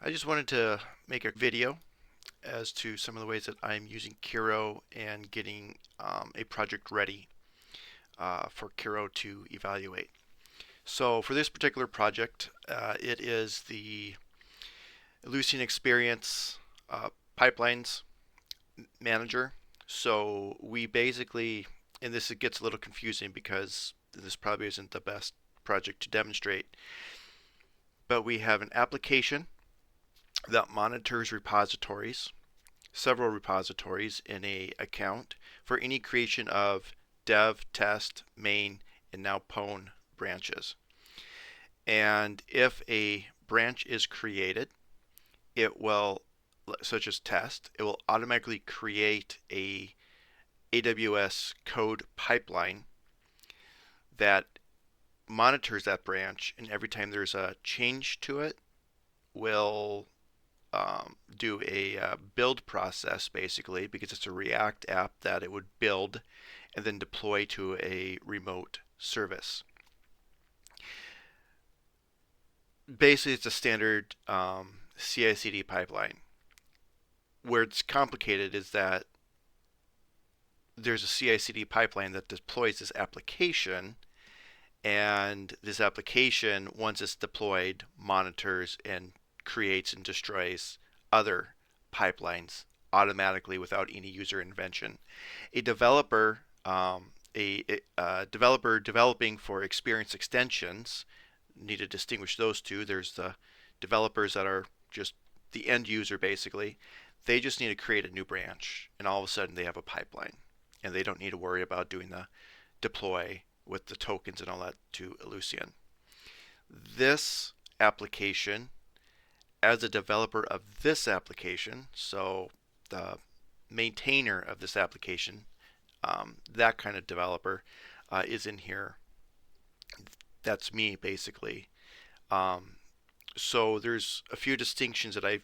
I just wanted to make a video as to some of the ways that I'm using Kiro and getting a project ready for Kiro to evaluate. So for this particular project, it is the Ellucian Experience Pipelines Manager. So we basically, and this gets a little confusing because this probably isn't the best project to demonstrate, but we have an application that monitors repositories, several repositories in a account for any creation of dev, test, main, and now pwn branches. And if a branch is created, it will, such as test, it will automatically create a AWS code pipeline that monitors that branch, and every time there's a change to it, will do a build process basically, because it's a React app that it would build and then deploy to a remote service. Basically, it's a standard CI/CD pipeline. Where it's complicated is that there's a CI/CD pipeline that deploys this application, and this application, once it's deployed, monitors and creates and destroys other pipelines automatically without any user intervention. A developer, developer developing for experience extensions, need to distinguish those two. There's the developers that are just the end user basically. They just need to create a new branch, and all of a sudden they have a pipeline, and they don't need to worry about doing the deploy with the tokens and all that to Ellucian. This application, as a developer of this application, so the maintainer of this application, that kind of developer is in here. That's me basically. So there's a few distinctions that I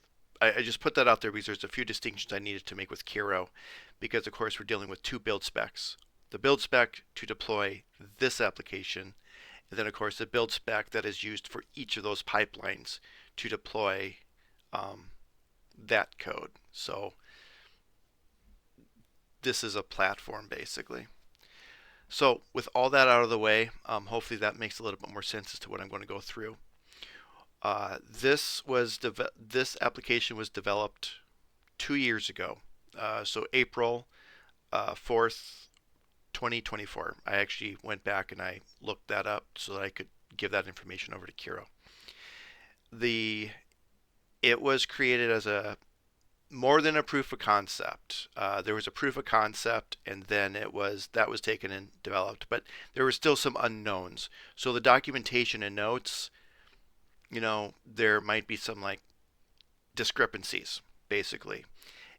just put that out there because there's a few distinctions I needed to make with Kiro, because of course we're dealing with two build specs. The build spec to deploy this application, and then of course the build spec that is used for each of those pipelines to deploy that code. So this is a platform basically. So with all that out of the way, hopefully that makes a little bit more sense as to what I'm going to go through. This application was developed 2 years ago, so April 4th, 2024. I actually went back and I looked that up so that I could give that information over to Kiro. It was created as a more than a proof of concept. There was a proof of concept, and then that was taken and developed, but there were still some unknowns. So the documentation and notes, there might be some like discrepancies basically,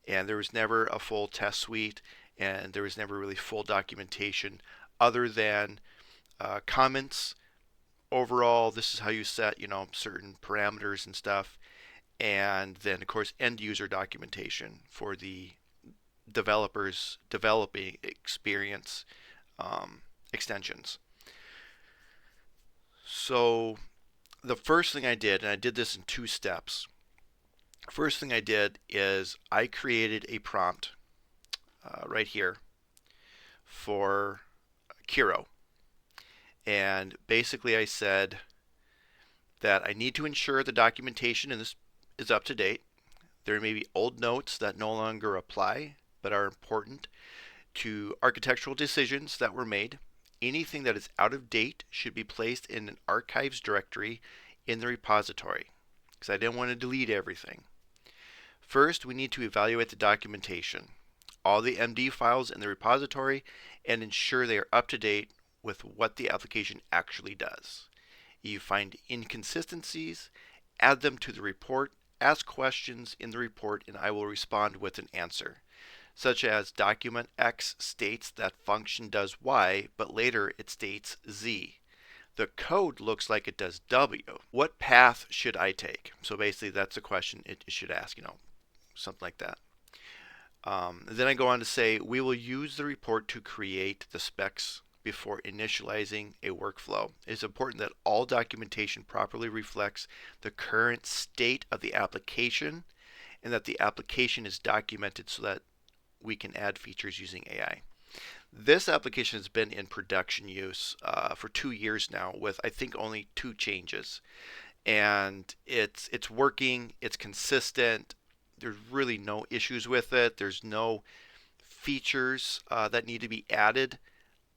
and there was never a full test suite, and there was never really full documentation other than comments. Overall, this is how you set, certain parameters and stuff, and then of course end user documentation for the developers developing experience extensions. So the first thing I did, and I did this in 2 steps. First thing I did is I created a prompt right here for Kiro, and basically I said that I need to ensure the documentation in this is up to date. There may be old notes that no longer apply but are important to architectural decisions that were made. Anything that is out of date should be placed in an archives directory in the repository, because I didn't want to delete everything. First, we need to evaluate the documentation, all the MD files in the repository, and ensure they are up to date with what the application actually does. If you find inconsistencies, add them to the report, ask questions in the report, and I will respond with an answer, such as document X states that function does Y, but later it states Z. The code looks like it does W. What path should I take? So basically that's a question it should ask, something like that. Then I go on to say, we will use the report to create the specs before initializing a workflow. It's important that all documentation properly reflects the current state of the application and that the application is documented so that we can add features using AI. This application has been in production use for 2 years now with I think only 2 changes. And it's working, it's consistent, there's really no issues with it, there's no features that need to be added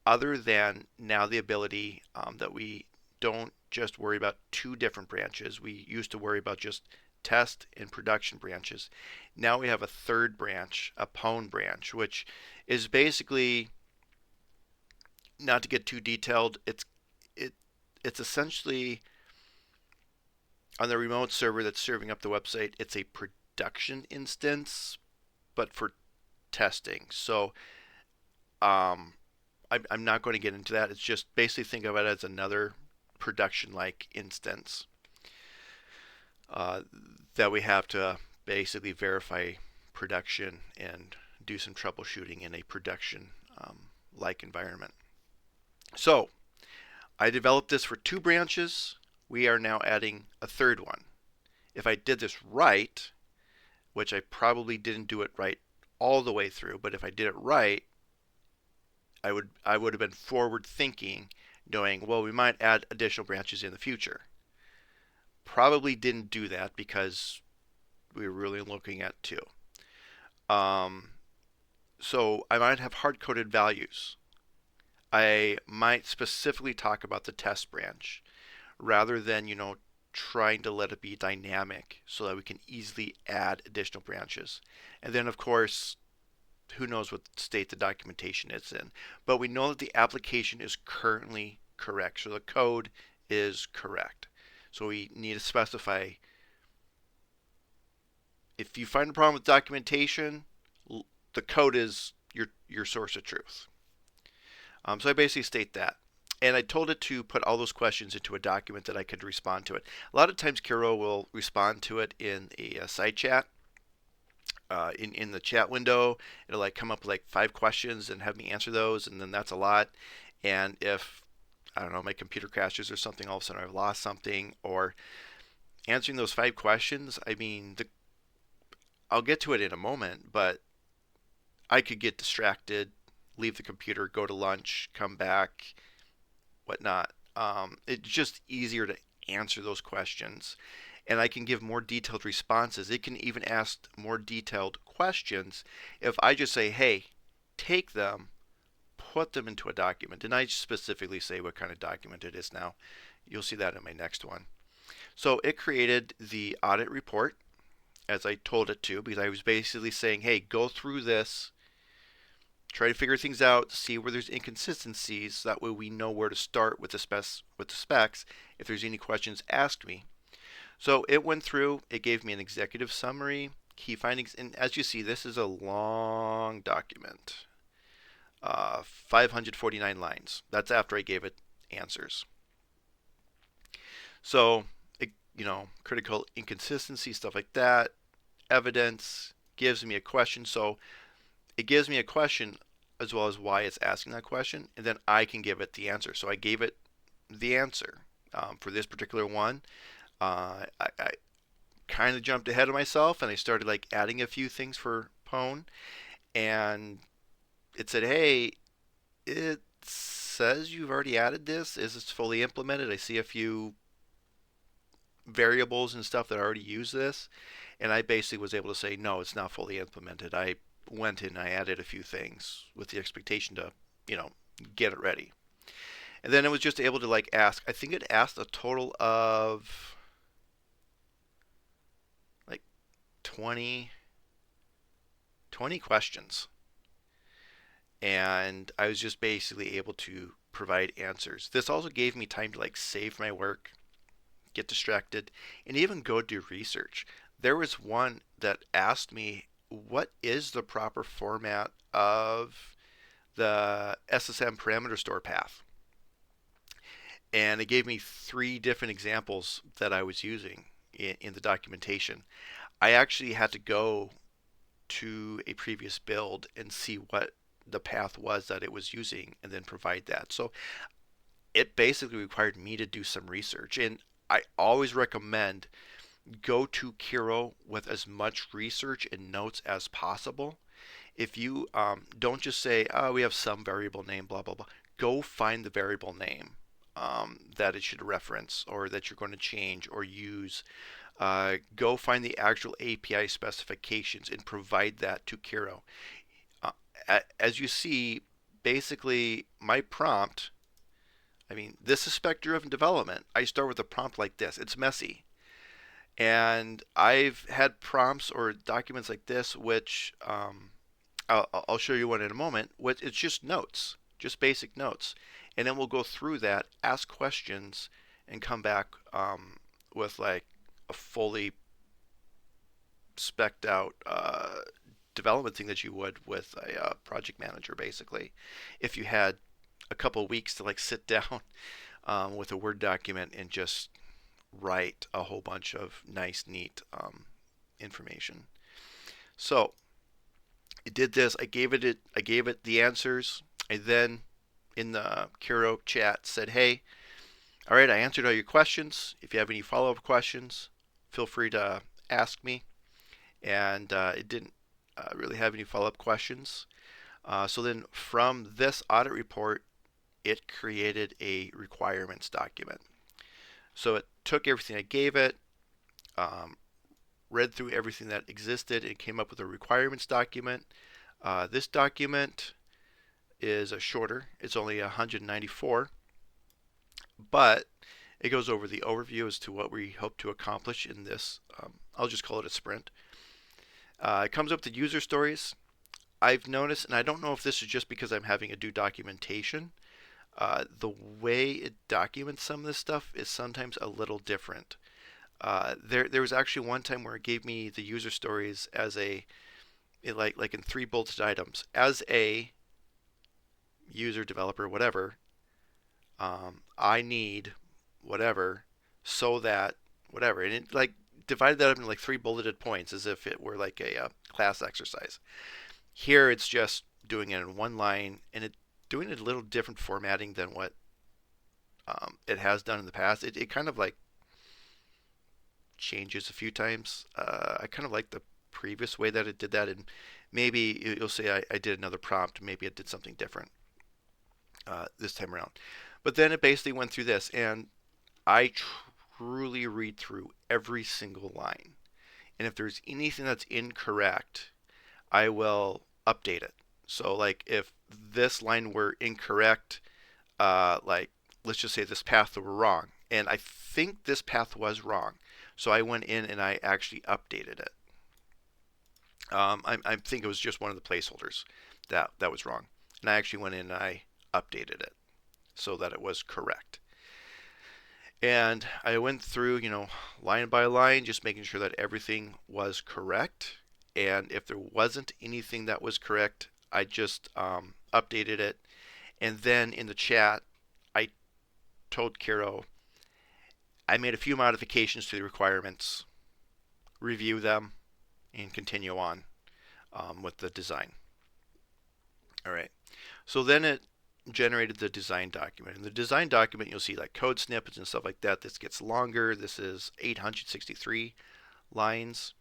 other than now the ability that we don't just worry about 2 different branches. We used to worry about just test and production branches. Now we have a third branch, a pwn branch, which is basically, not to get too detailed, it's essentially on the remote server that's serving up the website, it's a production instance, but for testing. So I'm not going to get into that. It's just basically think of it as another production-like instance that we have to basically verify production and do some troubleshooting in a production-like environment. So I developed this for 2 branches. We are now adding a third one. If I did this right, which I probably didn't do it right all the way through, but if I did it right, I would have been forward thinking, knowing, well, we might add additional branches in the future. Probably didn't do that because we were really looking at 2. So I might have hard-coded values. I might specifically talk about the test branch rather than, trying to let it be dynamic so that we can easily add additional branches. And then, of course, who knows what state the documentation is in. But we know that the application is currently correct. So the code is correct. So we need to specify, if you find a problem with documentation, the code is your source of truth. So I basically state that. And I told it to put all those questions into a document that I could respond to it. A lot of times Kiro will respond to it in a side chat. In the chat window, it'll come up with 5 questions and have me answer those, and then that's a lot. And if, I don't know, my computer crashes or something, all of a sudden I've lost something, or answering those 5 questions, I'll get to it in a moment, but I could get distracted, leave the computer, go to lunch, come back, whatnot. It's just easier to answer those questions, and I can give more detailed responses. It can even ask more detailed questions if I just say, hey, take them, put them into a document, and I specifically say what kind of document it is now. You'll see that in my next one. So it created the audit report as I told it to, because I was basically saying, hey, go through this, try to figure things out, see where there's inconsistencies. That way we know where to start with the specs. If there's any questions, ask me. So it went through, it gave me an executive summary, key findings, and as you see, this is a long document, 549 lines. That's after I gave it answers. So, critical inconsistency, stuff like that, evidence, gives me a question. So it gives me a question as well as why it's asking that question, and then I can give it the answer. So I gave it the answer for this particular one. I kind of jumped ahead of myself, and I started adding a few things for pwn, and it said, hey, it says you've already added this. Is this fully implemented? I see a few variables and stuff that already use this, and I basically was able to say, no, it's not fully implemented. I went in and I added a few things with the expectation to, get it ready. And then it was just able to ask. I think it asked a total of 20 questions. And I was just basically able to provide answers. This also gave me time to save my work, get distracted, and even go do research. There was one that asked me, what is the proper format of the SSM parameter store path? And it gave me 3 different examples that I was using in the documentation. I actually had to go to a previous build and see what the path was that it was using and then provide that. So it basically required me to do some research. And I always recommend go to Kiro with as much research and notes as possible. If you don't just say, oh, we have some variable name, blah, blah, blah, go find the variable name that it should reference or that you're going to change or use. Go find the actual API specifications and provide that to Kiro. As you see, basically my prompt, I mean, this is spec-driven development. I start with a prompt like this. It's messy. And I've had prompts or documents like this, which I'll show you one in a moment. It's just notes, just basic notes. And then we'll go through that, ask questions, and come back with like a fully spec'd out development thing that you would with a project manager, basically. If you had a couple weeks to like sit down with a Word document and just write a whole bunch of nice, neat information. So it did this. I gave it the answers. I then in the Kiro chat said, hey, all right, I answered all your questions. If you have any follow-up questions, feel free to ask me. And it didn't really have any follow-up questions. So then from this audit report, it created a requirements document. So it took everything I gave it, read through everything that existed, and came up with a requirements document. This document is shorter. It's only 194, but it goes over the overview as to what we hope to accomplish in this. I'll just call it a sprint. It comes up with user stories. I've noticed, and I don't know if this is just because I'm having to do documentation, the way it documents some of this stuff is sometimes a little different. There was actually one time where it gave me the user stories as like in 3 bulleted items. As a user, developer, whatever, I need whatever so that whatever. And it like divided that up into like 3 bulleted points as if it were like a class exercise. Here it's just doing it in one line, and it doing it a little different formatting than what it has done in the past. It kind of like changes a few times. I kind of like the previous way that it did that, and maybe you'll say I did another prompt. Maybe it did something different this time around. But then it basically went through this, and I truly read through every single line. And if there's anything that's incorrect, I will update it. So like if this line were incorrect, like let's just say this path were wrong, and I think this path was wrong, so I went in and I actually updated it. I think it was just one of the placeholders that was wrong, and I actually went in and I updated it so that it was correct. And I went through, line by line, just making sure that everything was correct. And if there wasn't anything that was correct, I just updated it. And then in the chat, I told Kiro I made a few modifications to the requirements, review them, and continue on with the design. All right. So then it generated the design document. In the design document, you'll see like code snippets and stuff like that. This gets longer. This is 863 lines.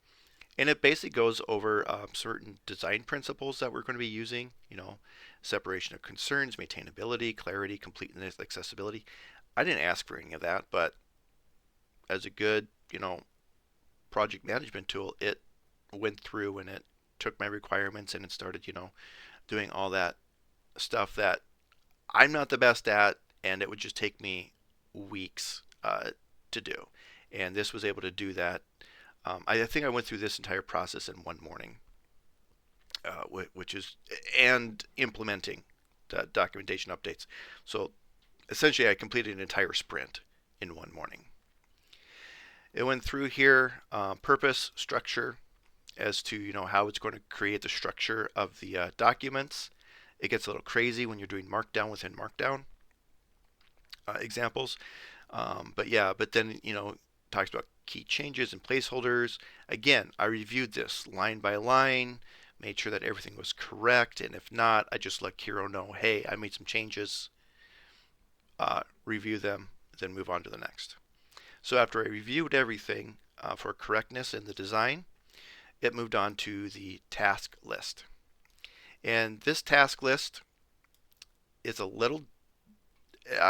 And it basically goes over certain design principles that we're going to be using, separation of concerns, maintainability, clarity, completeness, accessibility. I didn't ask for any of that, but as a good, project management tool, it went through and it took my requirements and it started, doing all that stuff that I'm not the best at, and it would just take me weeks to do. And this was able to do that. I think I went through this entire process in one morning, and implementing the documentation updates. So essentially I completed an entire sprint in one morning. It went through here, purpose, structure, as to how it's going to create the structure of the documents. It gets a little crazy when you're doing markdown within markdown examples. But then talks about key changes and placeholders. Again, I reviewed this line by line, made sure that everything was correct, and if not, I just let Kiro know, hey, I made some changes, review them, then move on to the next. So after I reviewed everything for correctness in the design, it moved on to the task list. And this task list is I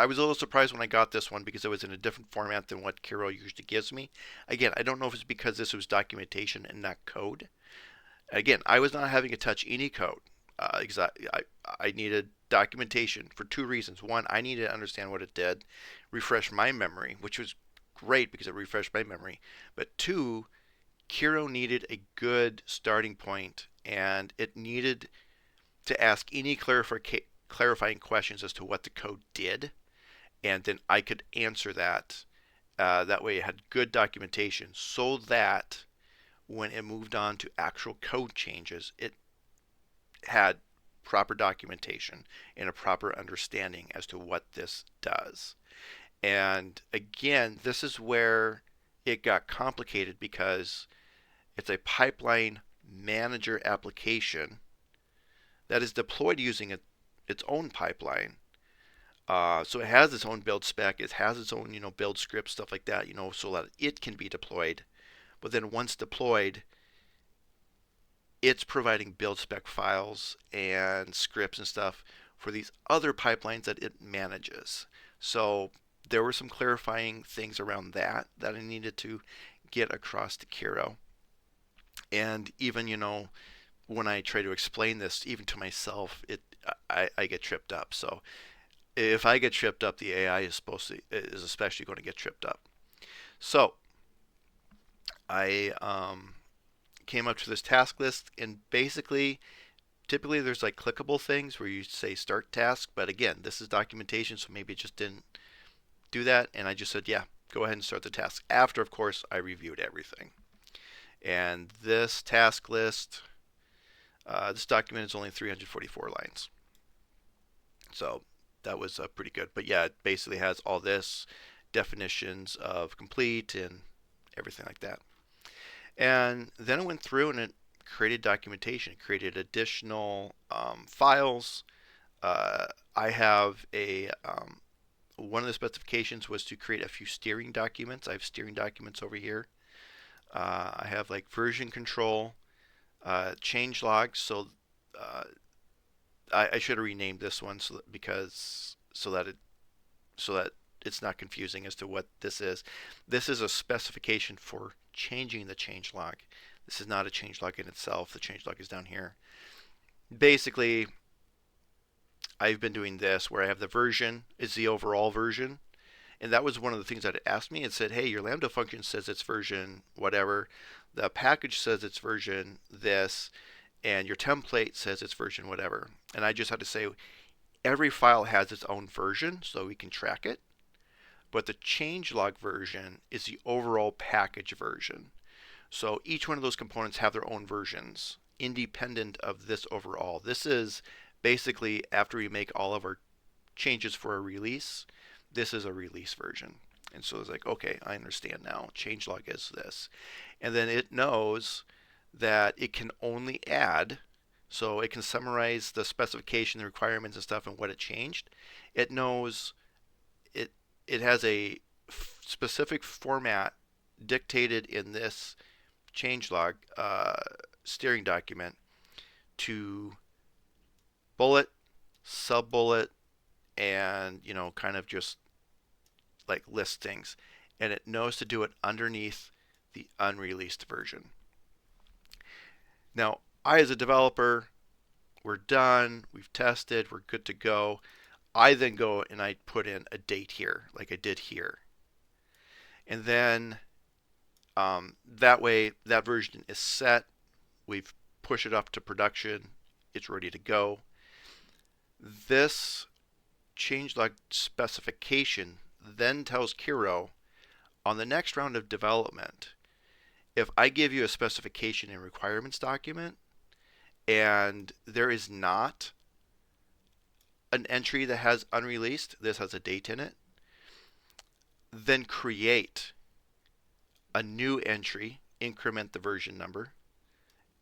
was a little surprised when I got this one because it was in a different format than what Kiro usually gives me. Again, I don't know if it's because this was documentation and not code. Again, I was not having to touch any code. I needed documentation for two reasons. One, I needed to understand what it did, refresh my memory, which was great because it refreshed my memory. But two, Kiro needed a good starting point, and it needed to ask any clarifying questions as to what the code did, and then I could answer that. That way it had good documentation so that when it moved on to actual code changes, it had proper documentation and a proper understanding as to what this does. And again, this is where it got complicated because it's a pipeline manager application that is deployed using its own pipeline. So it has its own build spec, it has its own build script, stuff like that, so that it can be deployed. But then once deployed, it's providing build spec files and scripts and stuff for these other pipelines that it manages. So there were some clarifying things around that I needed to get across to Kiro. And even, when I try to explain this, even to myself, I get tripped up. So if I get tripped up, the AI is especially going to get tripped up. So I came up to this task list, and basically, typically there's like clickable things where you say start task, but again, this is documentation, so maybe it just didn't do that, and I just said, yeah, go ahead and start the task. After, of course, I reviewed everything. And this task list, this document is only 344 lines. So that was pretty good. But yeah, it basically has all this, definitions of complete and everything like that. And then it went through and it created documentation, it created additional files. I have one of the specifications was to create a few steering documents. I have steering documents over here. I have like version control, change logs. So I should have renamed this one so that it's not confusing as to what this is. This is a specification for changing the change log. This is not a change log in itself. The change log is down here. Basically, I've been doing this where I have the version is the overall version. And that was one of the things that it asked me. It said, hey, your Lambda function says it's version whatever. The package says it's version this. And your template says it's version whatever. And I just had to say every file has its own version so we can track it. But the changelog version is the overall package version. So each one of those components have their own versions independent of this overall. This is basically after we make all of our changes for a release, this is a release version. And so it's like, okay, I understand now. Changelog is this. And then it knows that it can only add, so it can summarize the specification, the requirements and stuff and what it changed. It knows it has a specific format dictated in this changelog steering document to bullet, sub-bullet, and kind of just like list things. And it knows to do it underneath the unreleased version. Now, I as a developer, we're done, we've tested, we're good to go. I then go and I put in a date here, like I did here. And then that way, that version is set. We've pushed it up to production. It's ready to go. This changelog specification then tells Kiro on the next round of development, if I give you a specification and requirements document and there is not an entry that has unreleased, this has a date in it, then create a new entry, increment the version number,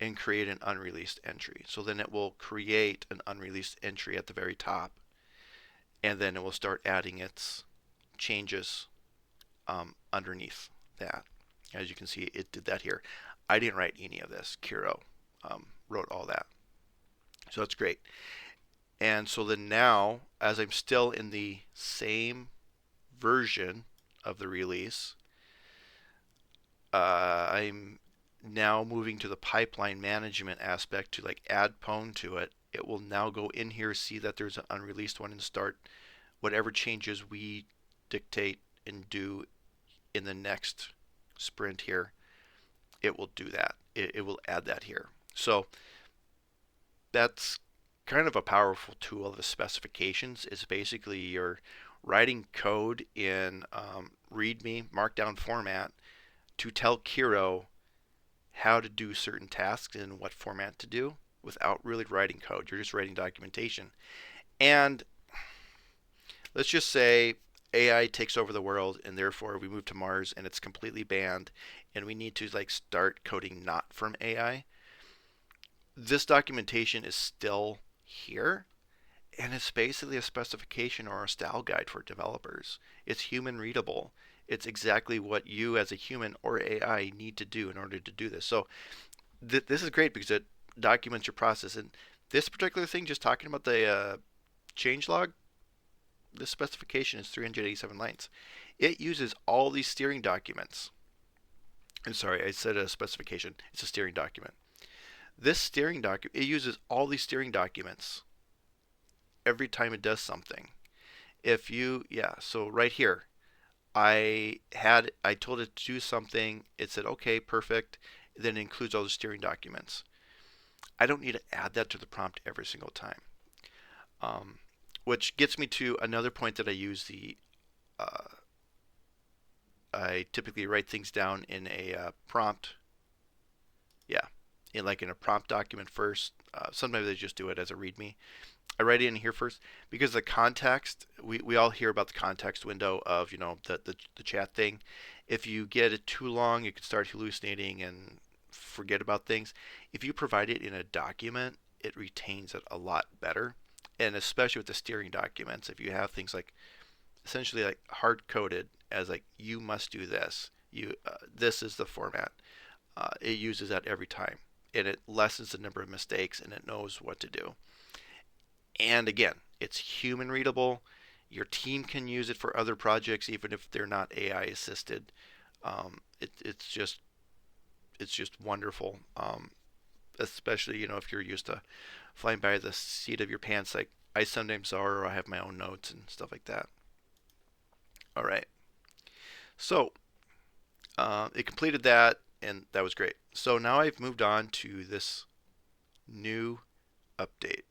and create an unreleased entry. So then it will create an unreleased entry at the very top, and then it will start adding its changes underneath that. As you can see, it did that here. I didn't write any of this. Kiro wrote all that. So that's great. And so then now, as I'm still in the same version of the release, I'm now moving to the pipeline management aspect to like add pwn to it. It will now go in here, see that there's an unreleased one, and start whatever changes we dictate and do in the next sprint here. It will do that. It will add that here. So that's kind of a powerful tool of the specifications. Is basically you're writing code in README markdown format to tell Kiro how to do certain tasks and what format to do without really writing code. You're just writing documentation. And let's just say AI takes over the world and therefore we move to Mars and it's completely banned and we need to like start coding not from AI. This documentation is still here, and it's basically a specification or a style guide for developers. It's human readable. It's exactly what you as a human or AI need to do in order to do this. So this is great because it documents your process. And this particular thing, just talking about the changelog, this specification is 387 lines. It uses all these steering documents. I'm sorry, I said a specification. It's a steering document. This steering document, it uses all these steering documents every time it does something. If you, yeah, so right here, I told it to do something. It said, okay, perfect. Then it includes all the steering documents. I don't need to add that to the prompt every single time. Which gets me to another point that I use I typically write things down in a prompt. Yeah, in a prompt document first. Sometimes I just do it as a README. I write it in here first because the context, we all hear about the context window of, the chat thing. If you get it too long, you can start hallucinating and forget about things. If you provide it in a document, it retains it a lot better. And especially with the steering documents, if you have things like essentially like hard coded as like you must do this, this is the format. It uses that every time, and it lessens the number of mistakes, and it knows what to do. And again, it's human readable. Your team can use it for other projects, even if they're not AI assisted. It's just wonderful. Especially if you're used to flying by the seat of your pants, like I sometimes are, or I have my own notes and stuff like that. All right. So it completed that, and that was great. So now I've moved on to this new update.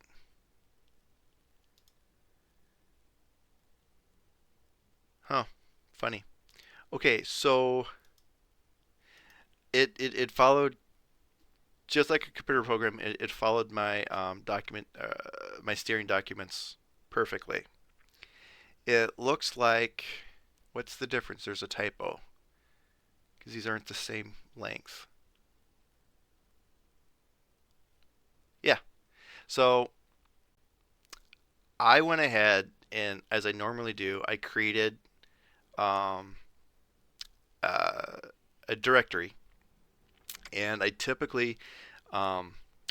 Huh, funny. Okay, so it followed just like a computer program. It followed my my steering documents perfectly. It looks like, what's the difference? There's a typo because these aren't the same length. Yeah, so I went ahead and, as I normally do, I created um, a directory, and I typically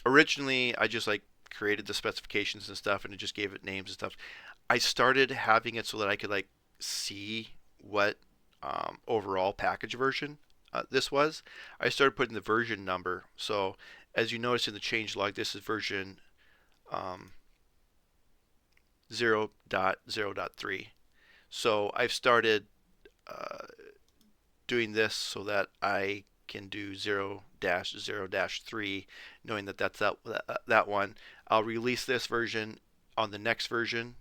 originally I just like created the specifications and stuff, and it just gave it names and stuff. I started having it so that I could like see what overall package version this was. I started putting the version number. So as you notice in the changelog, this is version 0.0.3. So I've started doing this so that I can do 0-0-3, knowing that that's that one. I'll release this version on the next version,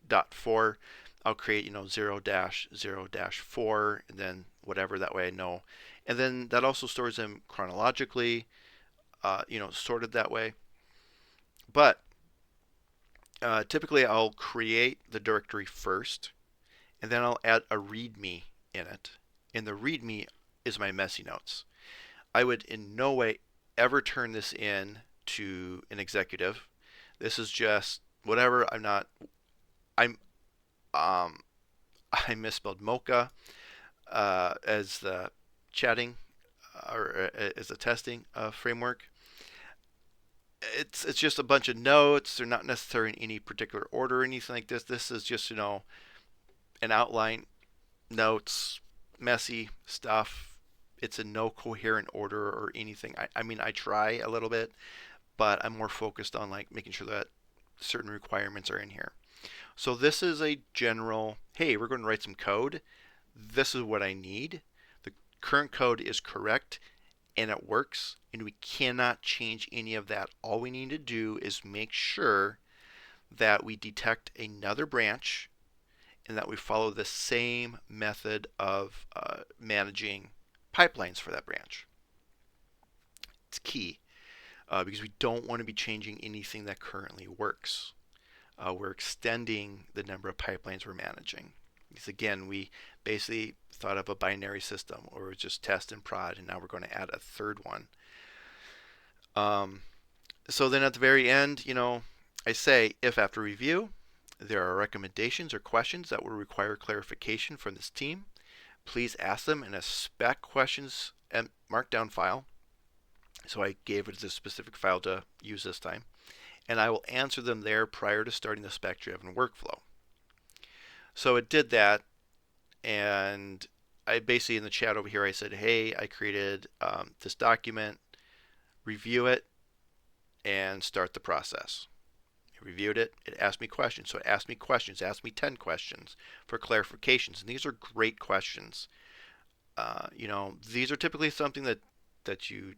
.4. I'll create 0-0-4, and then whatever, that way I know. And then that also stores them chronologically, sorted that way. But typically I'll create the directory first, and then I'll add a README in it. And the README is my messy notes. I would in no way ever turn this in to an executive. This is just whatever. I'm um, I misspelled mocha as the chatting or as a testing framework. It's just a bunch of notes. They're not necessarily in any particular order or anything like this. This is just an outline, notes, messy stuff. It's in no coherent order or anything. I mean, I try a little bit, but I'm more focused on like making sure that certain requirements are in here. So this is a general, hey, we're going to write some code. This is what I need. The current code is correct and it works, and we cannot change any of that. All we need to do is make sure that we detect another branch and that we follow the same method of managing pipelines for that branch. It's key because we don't want to be changing anything that currently works. We're extending the number of pipelines we're managing. Because again, we basically thought of a binary system, or just test and prod, and now we're going to add a third one. So then at the very end, I say, if after review there are recommendations or questions that will require clarification from this team, please ask them in a spec questions and markdown file. So I gave it this specific file to use this time, and I will answer them there prior to starting the spec-driven workflow. So it did that, and I basically in the chat over here I said, hey, I created this document, review it, and start the process. I reviewed it. It asked me questions. So it asked me questions, asked me 10 questions for clarifications, and these are great questions. These are typically something that you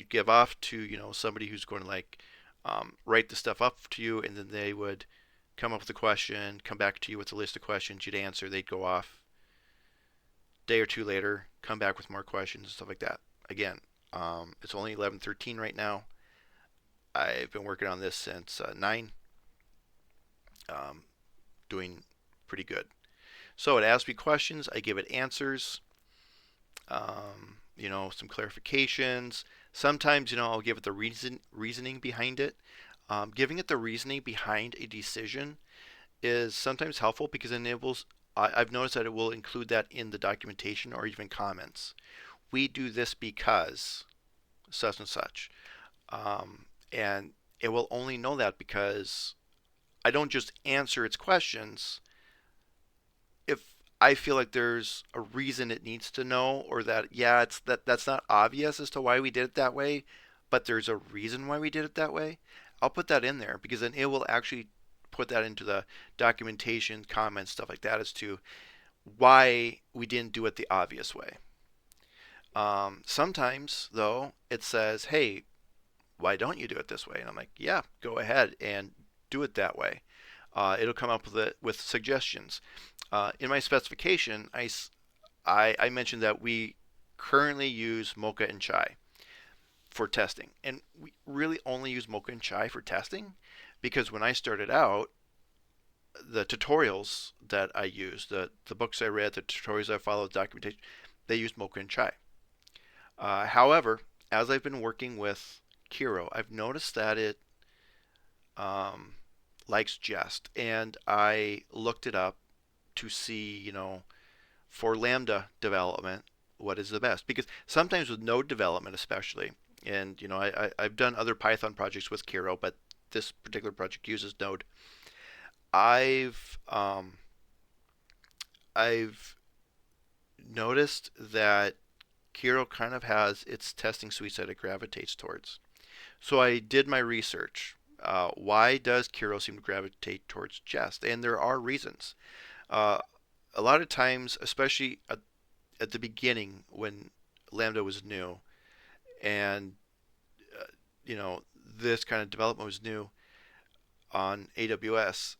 give off to somebody who's going to like write the stuff up to you, and then they would come up with a question, come back to you with a list of questions, you'd answer, they'd go off. Day or two later, come back with more questions and stuff like that. Again, it's only 11:13 right now. I've been working on this since 9, doing pretty good. So it asks me questions, I give it answers, some clarifications. Sometimes, I'll give it the reasoning behind it. Giving it the reasoning behind a decision is sometimes helpful because it enables, I've noticed that it will include that in the documentation or even comments. We do this because such and such. And it will only know that because I don't just answer its questions. If I feel like there's a reason it needs to know, or that that's not obvious as to why we did it that way, but there's a reason why we did it that way, I'll put that in there because then it will actually put that into the documentation, comments, stuff like that as to why we didn't do it the obvious way. Sometimes though it says, hey, why don't you do it this way? And I'm like, yeah, go ahead and do it that way. It'll come up with suggestions. In my specification, I mentioned that we currently use Mocha and Chai for testing. And we really only use Mocha and Chai for testing because when I started out, the tutorials that I used, the books I read, the tutorials I followed, documentation, they used Mocha and Chai. However, as I've been working with Kiro, I've noticed that it likes Jest, and I looked it up to see, for Lambda development, what is the best? Because sometimes with Node development, especially, and I've done other Python projects with Kiro, but this particular project uses Node. I've noticed that Kiro kind of has its testing suites that it gravitates towards. So I did my research. Why does Kiro seem to gravitate towards Jest? And there are reasons. A lot of times, especially at the beginning when Lambda was new, and this kind of development was new on AWS,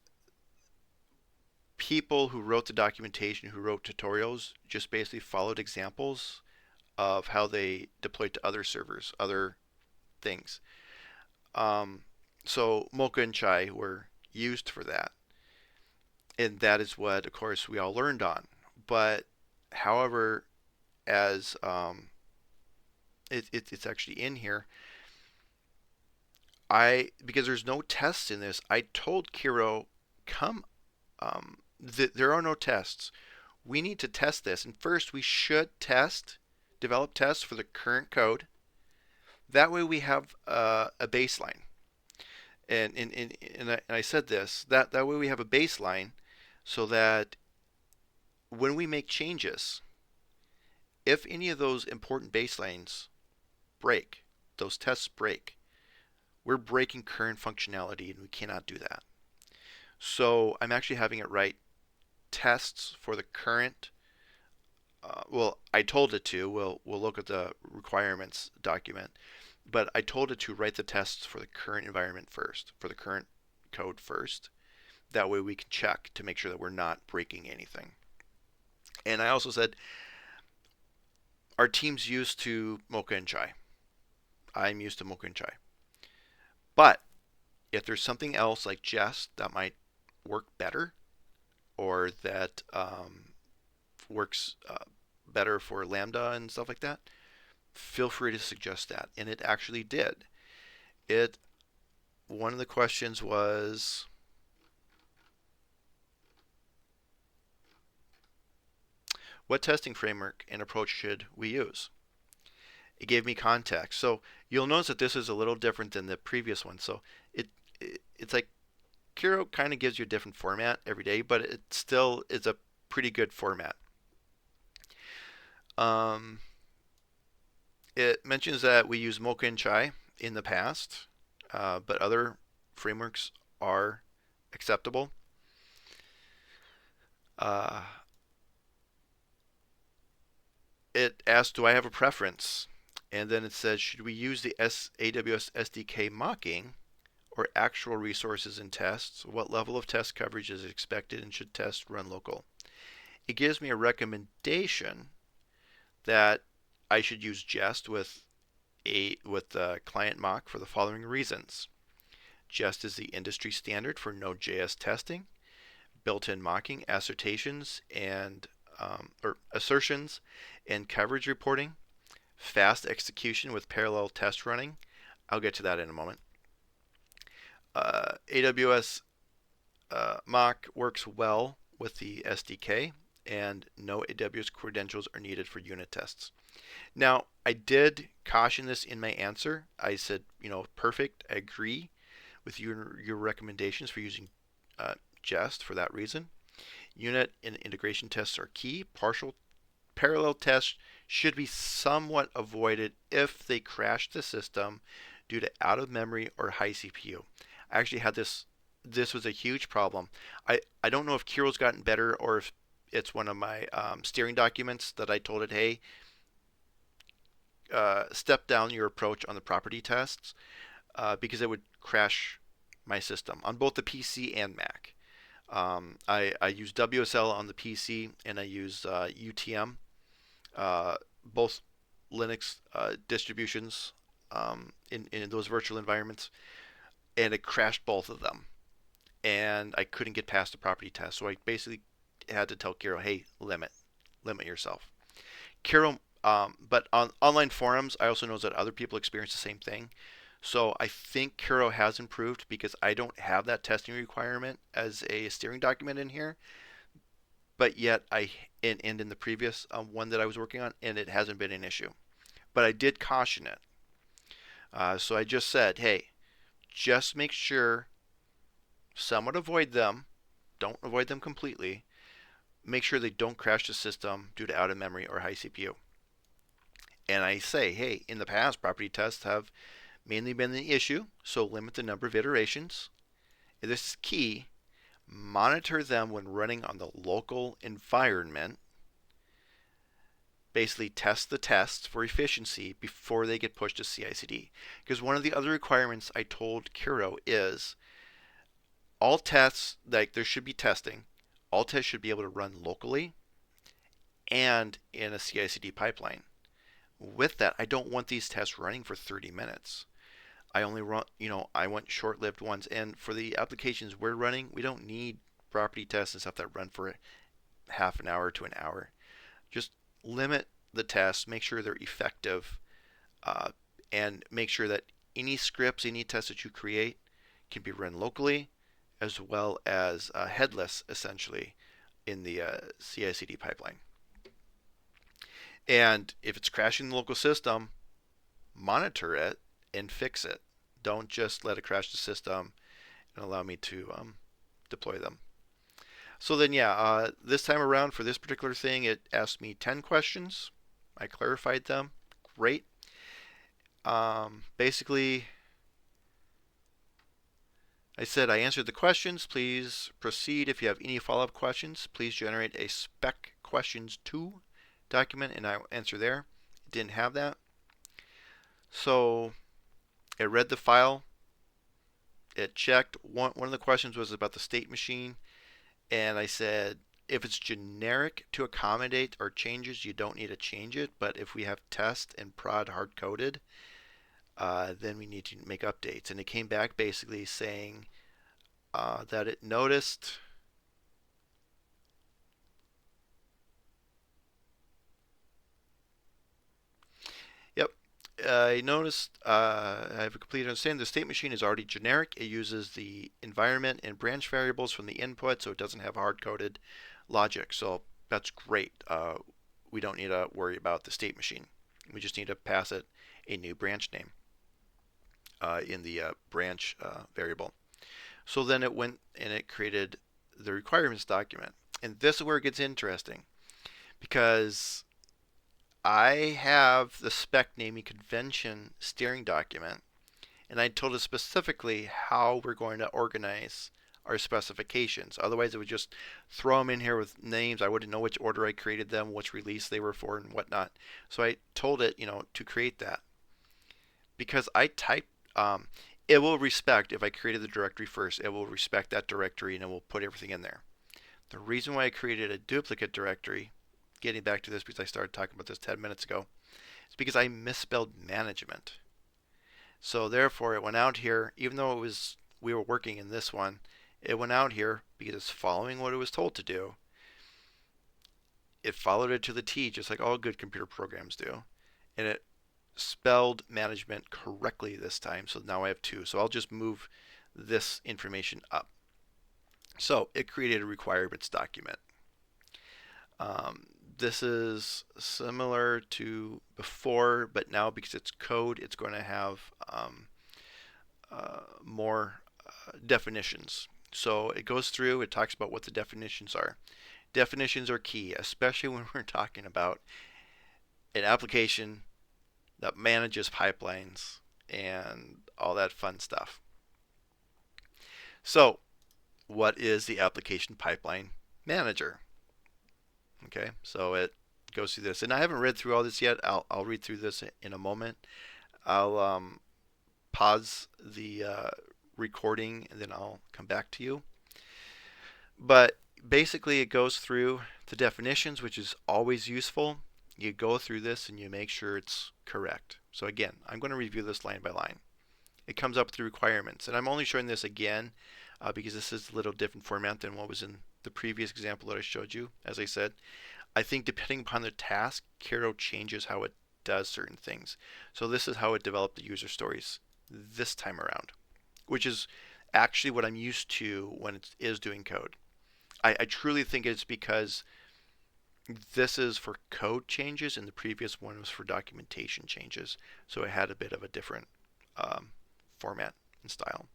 people who wrote the documentation, who wrote tutorials, just basically followed examples of how they deployed to other servers, other things. So Mocha and Chai were used for that. And that is what, of course, we all learned on. But, however, as it's actually in here, because there's no tests in this, I told Kiro, come, there are no tests. We need to test this. And first, we should develop tests for the current code. That way, we have a baseline. And I said this, that way we have a baseline so that when we make changes, if any of those important baselines break, those tests break, we're breaking current functionality and we cannot do that. So I'm actually having it write tests for the current. Well, I told it to. We'll look at the requirements document, but I told it to write the tests for the current environment first, for the current code first. That way we can check to make sure that we're not breaking anything. And I also said our team's used to Mocha and Chai. I'm used to Mocha and Chai. But if there's something else like Jest that might work better, or that works better for Lambda and stuff like that, feel free to suggest that. And it actually did. One of the questions was, what testing framework and approach should we use? It gave me context. So you'll notice that this is a little different than the previous one. So it's like Kiro kind of gives you a different format every day, but it still is a pretty good format. It mentions that we use Mocha and Chai in the past, but other frameworks are acceptable. It asks, do I have a preference? And then it says, should we use the AWS SDK mocking or actual resources and tests? What level of test coverage is expected, and should tests run local? It gives me a recommendation that I should use Jest with the client mock for the following reasons. Jest is the industry standard for Node.js testing, built-in mocking, assertions and coverage reporting, fast execution with parallel test running. I'll get to that in a moment. AWS mock works well with the SDK, and no AWS credentials are needed for unit tests. Now, I did caution this in my answer. I said, perfect, I agree with your recommendations for using Jest for that reason. Unit and integration tests are key. Parallel tests should be somewhat avoided if they crash the system due to out of memory or high CPU. I actually had this was a huge problem. I don't know if Kiro's gotten better or if it's one of my steering documents that I told it, hey, step down your approach on the property tests because it would crash my system on both the PC and Mac. I use WSL on the PC and I use UTM, both Linux distributions in those virtual environments, and it crashed both of them. And I couldn't get past the property test, so I basically had to tell Kiro, hey, limit yourself. Kiro, but on online forums, I also know that other people experience the same thing. So I think Kiro has improved because I don't have that testing requirement as a steering document in here. But yet and in the previous one that I was working on, and it hasn't been an issue. But I did caution it. So I just said, hey, just make sure somewhat avoid them. Don't avoid them completely. Make sure they don't crash the system due to out of memory or high CPU. And I say, hey, in the past, property tests have mainly been the issue, so limit the number of iterations. And this is key. Monitor them when running on the local environment. Basically, test the tests for efficiency before they get pushed to CI/CD. Because one of the other requirements I told Kiro is all tests, like there should be testing, all tests should be able to run locally and in a CI/CD pipeline. With that, I don't want these tests running for 30 minutes. I only run, I want short-lived ones. And for the applications we're running, we don't need property tests and stuff that run for half an hour to an hour. Just limit the tests, make sure they're effective, and make sure that any scripts, any tests that you create can be run locally as well as headless, essentially, in the CI/CD pipeline. And if it's crashing the local system, monitor it and fix it. Don't just let it crash the system and allow me to deploy them. So then, yeah, this time around for this particular thing, it asked me 10 questions. I clarified them. Great. Basically, I said I answered the questions. Please proceed. If you have any follow-up questions, please generate a SPEC-QUESTIONS.to document, and I'll answer there. It didn't have that. So it read the file. It checked. One of the questions was about the state machine. And I said, if it's generic to accommodate our changes, you don't need to change it. But if we have test and prod hard-coded, then we need to make updates. And it came back basically saying that it noticed I noticed I have a complete understanding. The state machine is already generic. It uses the environment and branch variables from the input, so it doesn't have hard-coded logic. So that's great. We don't need to worry about the state machine. We just need to pass it a new branch name in the branch variable. So then it went and it created the requirements document. And this is where it gets interesting, because I have the spec naming convention steering document, and I told it specifically how we're going to organize our specifications. Otherwise, it would just throw them in here with names. I wouldn't know which order I created them, which release they were for, and whatnot. So I told it, to create that. Because I typed, it will respect, if I created the directory first, it will respect that directory and it will put everything in there. The reason why I created a duplicate directory, getting back to this because I started talking about this 10 minutes ago, is because I misspelled management. So therefore it went out here, even though we were working in this one, it went out here because it's following what it was told to do. It followed it to the T, just like all good computer programs do. And it spelled management correctly this time, so now I have 2. So I'll just move this information up. So it created a requirements document. This is similar to before, but now because it's code, it's going to have more definitions. So it goes through, it talks about what the definitions are. Definitions are key, especially when we're talking about an application that manages pipelines and all that fun stuff. So what is the application pipeline manager? Okay, so it goes through this, and I haven't read through all this yet. I'll read through this in a moment. I'll pause the recording and then I'll come back to you. But basically it goes through the definitions, which is always useful. You go through this and you make sure it's correct. So again, I'm going to review this line by line. It comes up with the requirements, and I'm only showing this again because this is a little different format than what was in the previous example that I showed you. As I said, I think depending upon the task, Kiro changes how it does certain things. So this is how it developed the user stories this time around, which is actually what I'm used to when it is doing code. I truly think it's because this is for code changes and the previous one was for documentation changes. So it had a bit of a different format and style.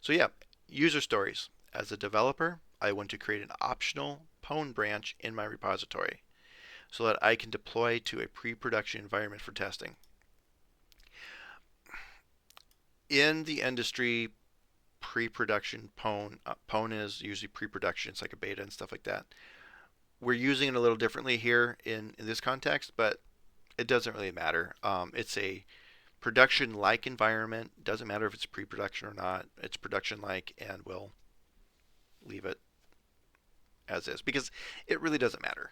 So yeah, user stories. As a developer, I want to create an optional Pwn branch in my repository so that I can deploy to a pre-production environment for testing. In the industry, pre-production Pwn is usually pre-production. It's like a beta and stuff like that. We're using it a little differently here in this context, but it doesn't really matter. It's a production-like environment. Doesn't matter if it's pre-production or not. It's production-like, and we'll leave it as is because it really doesn't matter.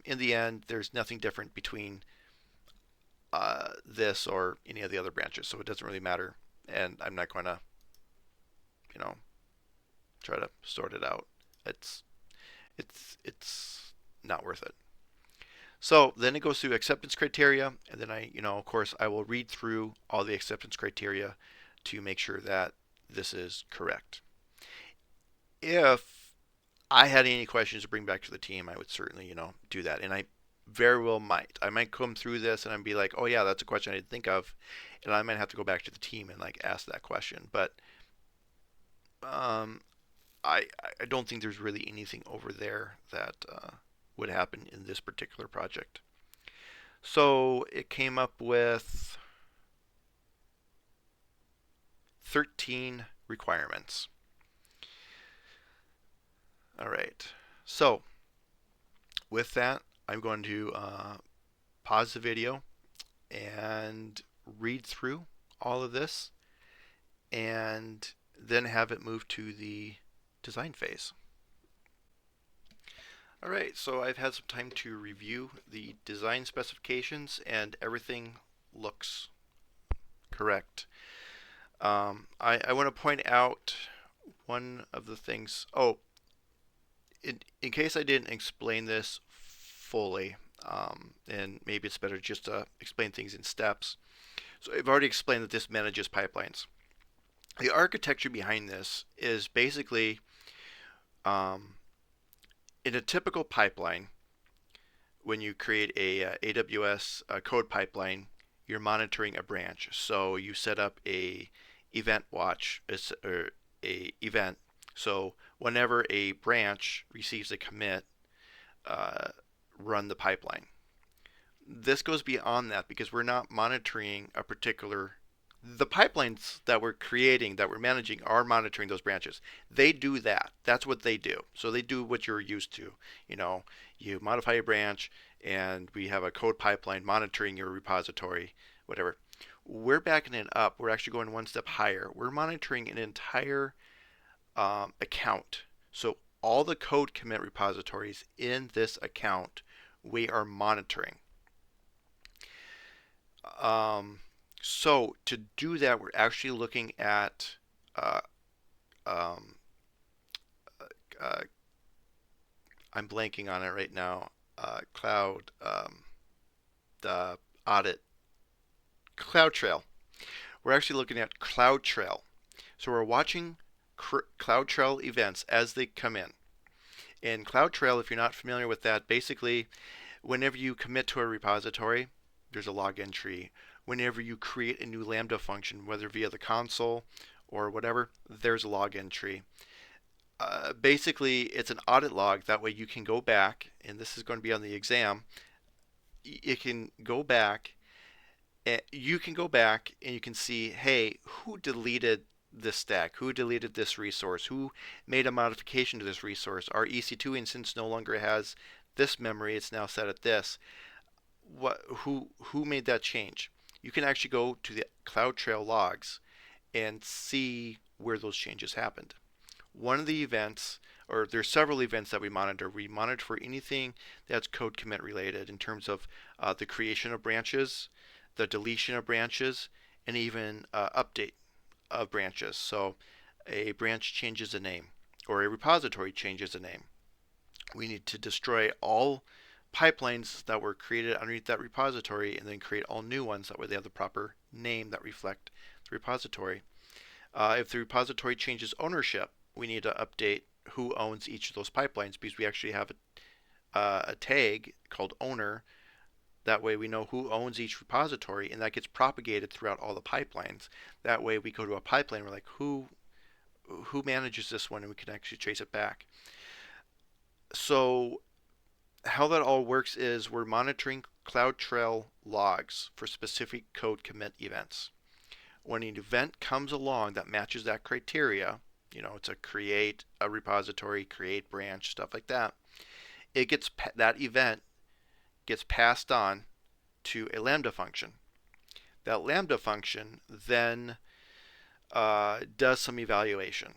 In the end, there's nothing different between this or any of the other branches, so it doesn't really matter. And I'm not going to, try to sort it out. It's not worth it. So then it goes through acceptance criteria, and then of course, I will read through all the acceptance criteria to make sure that this is correct. If I had any questions to bring back to the team, I would certainly, do that. And I very well might. I might come through this and I'd be like, oh yeah, that's a question I didn't think of. And I might have to go back to the team and like ask that question. But um, I don't think there's really anything over there that would happen in this particular project. So it came up with 13 requirements. All right. So with that, I'm going to pause the video and read through all of this and then have it move to the design phase. All right, so I've had some time to review the design specifications and everything looks correct. I want to point out one of the things. Oh, in case I didn't explain this fully, and maybe it's better just to explain things in steps. So I've already explained that this manages pipelines. The architecture behind this is basically in a typical pipeline, when you create a AWS code pipeline, you're monitoring a branch. So you set up a event watch or a event. So whenever a branch receives a commit, run the pipeline. This goes beyond that because we're not monitoring a particular. The pipelines that we're creating, that we're managing, are monitoring those branches. They do that. That's what they do. So they do what you're used to. You modify a branch, and we have a code pipeline monitoring your repository, whatever. We're backing it up. We're actually going one step higher. We're monitoring an entire account. So all the code commit repositories in this account, we are monitoring. So to do that, we're actually looking at I'm blanking on it right now. Cloud, the audit, CloudTrail. We're actually looking at CloudTrail. So we're watching CloudTrail events as they come in. And CloudTrail, if you're not familiar with that, basically, whenever you commit to a repository, there's a log entry. Whenever you create a new Lambda function, whether via the console or whatever, there's a log entry. Basically, it's an audit log. That way you can go back, and this is going to be on the exam. You can go back, and you can see, hey, who deleted this stack? Who deleted this resource? Who made a modification to this resource? Our EC2 instance no longer has this memory. It's now set at this. Who made that change? You can actually go to the CloudTrail logs and see where those changes happened. One of the events, or there's several events that we monitor. We monitor for anything that's code commit related in terms of the creation of branches, the deletion of branches, and even update of branches. So a branch changes a name or a repository changes a name. We need to destroy all pipelines that were created underneath that repository and then create all new ones. That way they have the proper name that reflect the repository. If the repository changes ownership, we need to update who owns each of those pipelines because we actually have a tag called owner. That way we know who owns each repository, and that gets propagated throughout all the pipelines. That way we go to a pipeline, we're like, who manages this one, and we can actually trace it back. So how that all works is we're monitoring CloudTrail logs for specific code commit events. When an event comes along that matches that criteria, it's a create a repository, create branch, stuff like that. That event gets passed on to a Lambda function. That Lambda function then does some evaluation.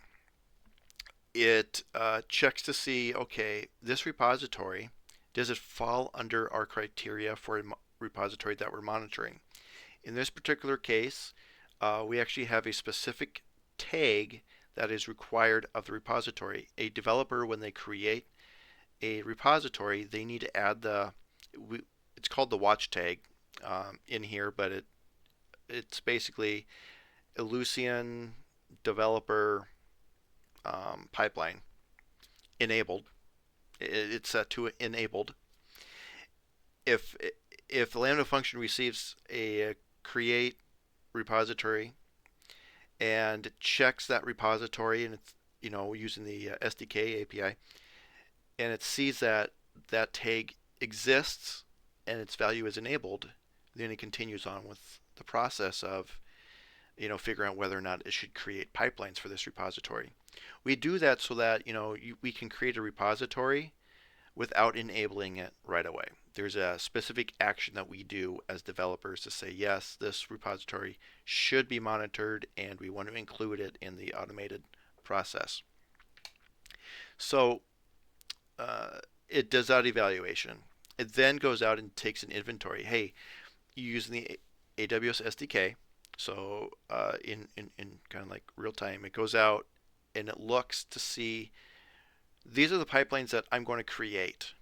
It checks to see, okay, this repository, does it fall under our criteria for a repository that we're monitoring? In this particular case, we actually have a specific tag that is required of the repository. A developer, when they create a repository, they need to add it's called the watch tag in here, but it's basically Ellucian developer pipeline enabled. It's set to enabled. If if the Lambda function receives a create repository and checks that repository, and it's using the SDK API, and it sees that that tag exists and its value is enabled, then it continues on with the process of figuring out whether or not it should create pipelines for this repository. We do that so that we can create a repository without enabling it right away. There's a specific action that we do as developers to say, yes, this repository should be monitored and we want to include it in the automated process. So it does that evaluation. It then goes out and takes an inventory. Hey, you're using the AWS SDK. So in kind of like real time, it goes out and it looks to see these are the pipelines that I'm going to create,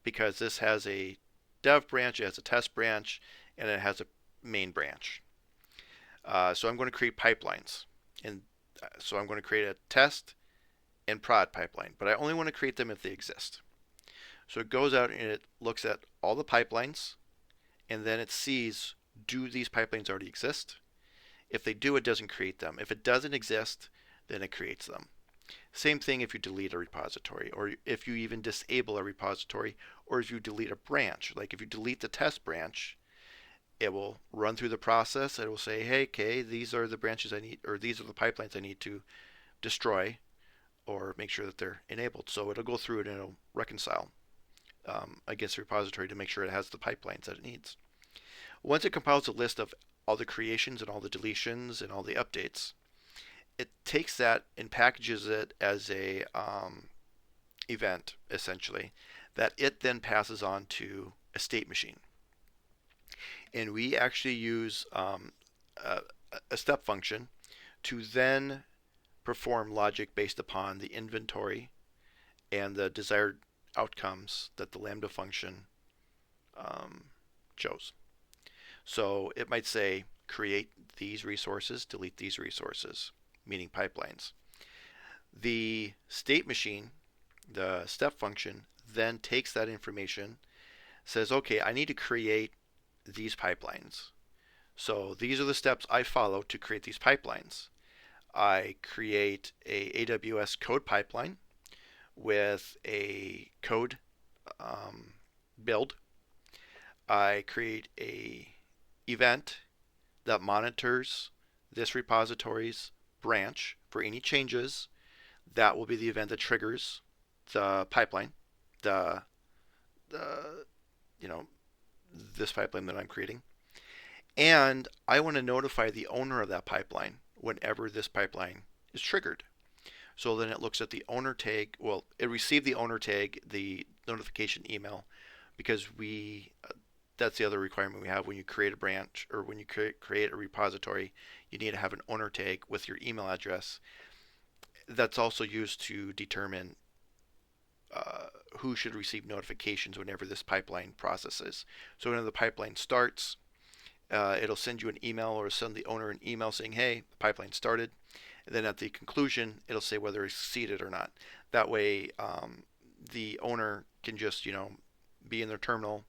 because this has a dev branch, it has a test branch, and it has a main branch. So I'm going to create pipelines. And so I'm going to create a test and prod pipeline, but I only want to create them if they exist. So it goes out and it looks at all the pipelines, and then it sees, do these pipelines already exist? If they do, it doesn't create them. If it doesn't exist, then it creates them. Same thing if you delete a repository, or if you even disable a repository, or if you delete a branch. Like if you delete the test branch, it will run through the process. It will say, hey, okay, these are the branches I need, or these are the pipelines I need to destroy or make sure that they're enabled. So it'll go through it and it'll reconcile against the repository to make sure it has the pipelines that it needs. Once it compiles a list of all the creations and all the deletions and all the updates, it takes that and packages it as a event, essentially, that it then passes on to a state machine. And we actually use a step function to then perform logic based upon the inventory and the desired outcomes that the Lambda function chose. So it might say create these resources, delete these resources, meaning pipelines. The state machine, the step function, then takes that information, says, okay, I need to create these pipelines. So these are the steps I follow to create these pipelines. I create a AWS code pipeline with a code build. I create a event that monitors this repository's branch for any changes. That will be the event that triggers the pipeline, the this pipeline that I'm creating. And I want to notify the owner of that pipeline whenever this pipeline is triggered. So then it looks at the owner tag. Well, it received the owner tag, the notification email, because that's the other requirement we have when you create a branch, or when you create a repository, you need to have an owner tag with your email address. That's also used to determine who should receive notifications whenever this pipeline processes. So when the pipeline starts, it'll send you an email, or send the owner an email saying, hey, the pipeline started. And then at the conclusion, it'll say whether it's succeeded or not. That way, the owner can just, be in their terminal,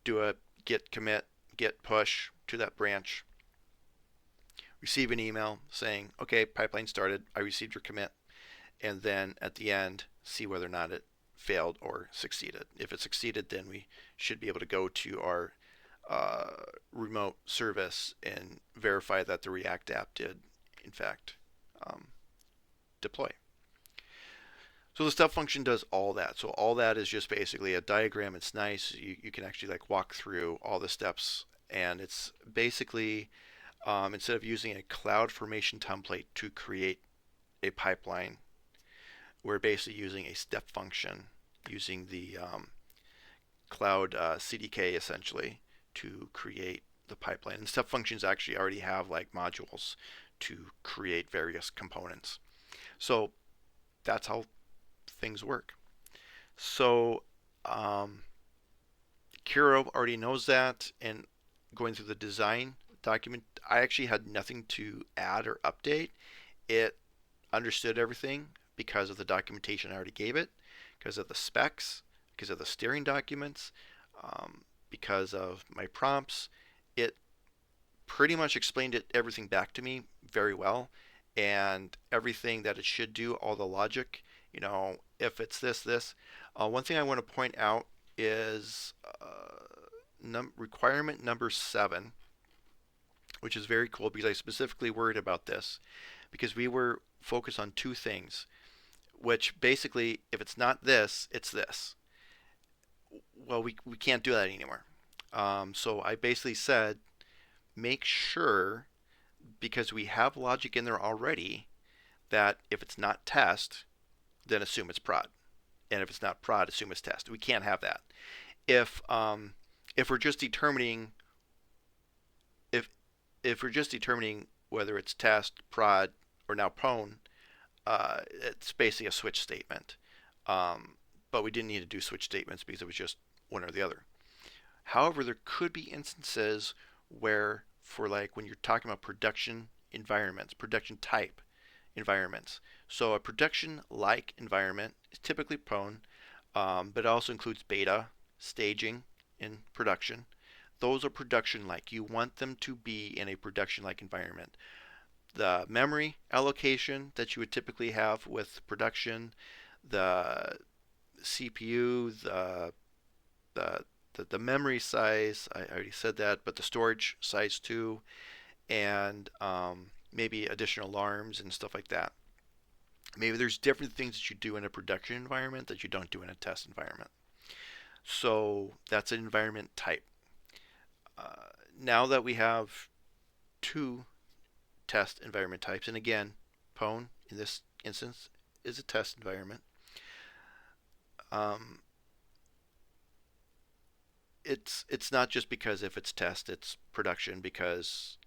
do a git commit, git push to that branch, receive an email saying, okay, pipeline started, I received your commit, and then at the end, see whether or not it failed or succeeded. If it succeeded, then we should be able to go to our remote service and verify that the React app did, in fact, deploy. So the step function does all that. So all that is just basically a diagram. It's nice. You can actually walk through all the steps, and it's basically instead of using a CloudFormation template to create a pipeline, we're basically using a step function using the Cloud CDK essentially to create the pipeline. And step functions actually already have modules to create various components. So that's how things work. So Kiro already knows that, and going through the design document, I actually had nothing to add or update. It understood everything because of the documentation I already gave it, because of the specs, because of the steering documents, because of my prompts. It pretty much explained everything back to me very well, and everything that it should do, all the logic, if it's this. One thing I want to point out is requirement number 7, which is very cool because I specifically worried about this because we were focused on two things, which basically, if it's not this, it's this. Well, we can't do that anymore. So I basically said, make sure, because we have logic in there already, that if it's not test, then assume it's prod. And if it's not prod, assume it's test. We can't have that. If we're just determining if we're just determining whether it's test, prod, or now pwn, it's basically a switch statement. But we didn't need to do switch statements because it was just one or the other. However, there could be instances where, for like when you're talking about production environments, production type environments. So a production-like environment is typically pwn, but it also includes beta, staging, and production. Those are production-like. You want them to be in a production-like environment. The memory allocation that you would typically have with production, the CPU, the memory size, I already said that, but the storage size too, and maybe additional alarms and stuff like that. Maybe there's different things that you do in a production environment that you don't do in a test environment. So that's an environment type. Now that we have two test environment types, and again, pwn in this instance is a test environment. It's not just because if it's test, it's production, because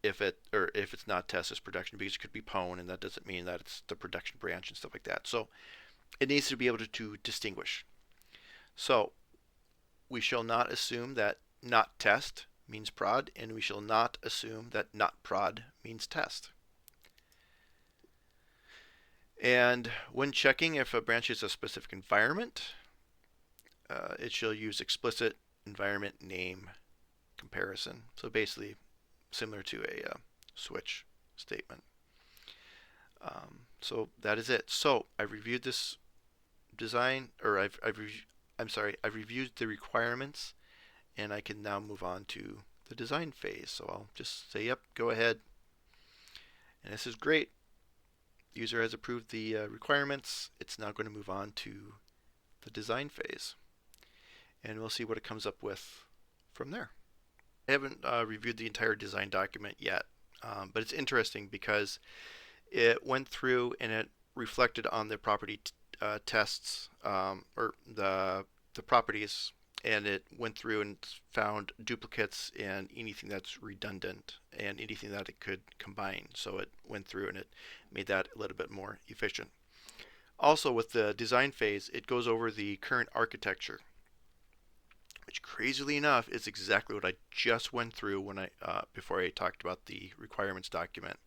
if it's not test, it's production, because it could be pwn, and that doesn't mean that it's the production branch and stuff like that. So it needs to be able to distinguish. So we shall not assume that not test means prod, and we shall not assume that not prod means test. And when checking if a branch is a specific environment, it shall use explicit environment name comparison. So basically similar to a switch statement. So that is it. So I've reviewed this design, or I've reviewed the requirements, and I can now move on to the design phase. So I'll just say, yep, go ahead. And this is great. The user has approved the requirements. It's now going to move on to the design phase. And we'll see what it comes up with from there. I haven't reviewed the entire design document yet, but it's interesting because it went through and it reflected on the property tests, or the properties, and it went through and found duplicates and anything that's redundant and anything that it could combine. So it went through and it made that a little bit more efficient. Also, with the design phase, it goes over the current architecture, which crazily enough is exactly what I just went through when before I talked about the requirements document.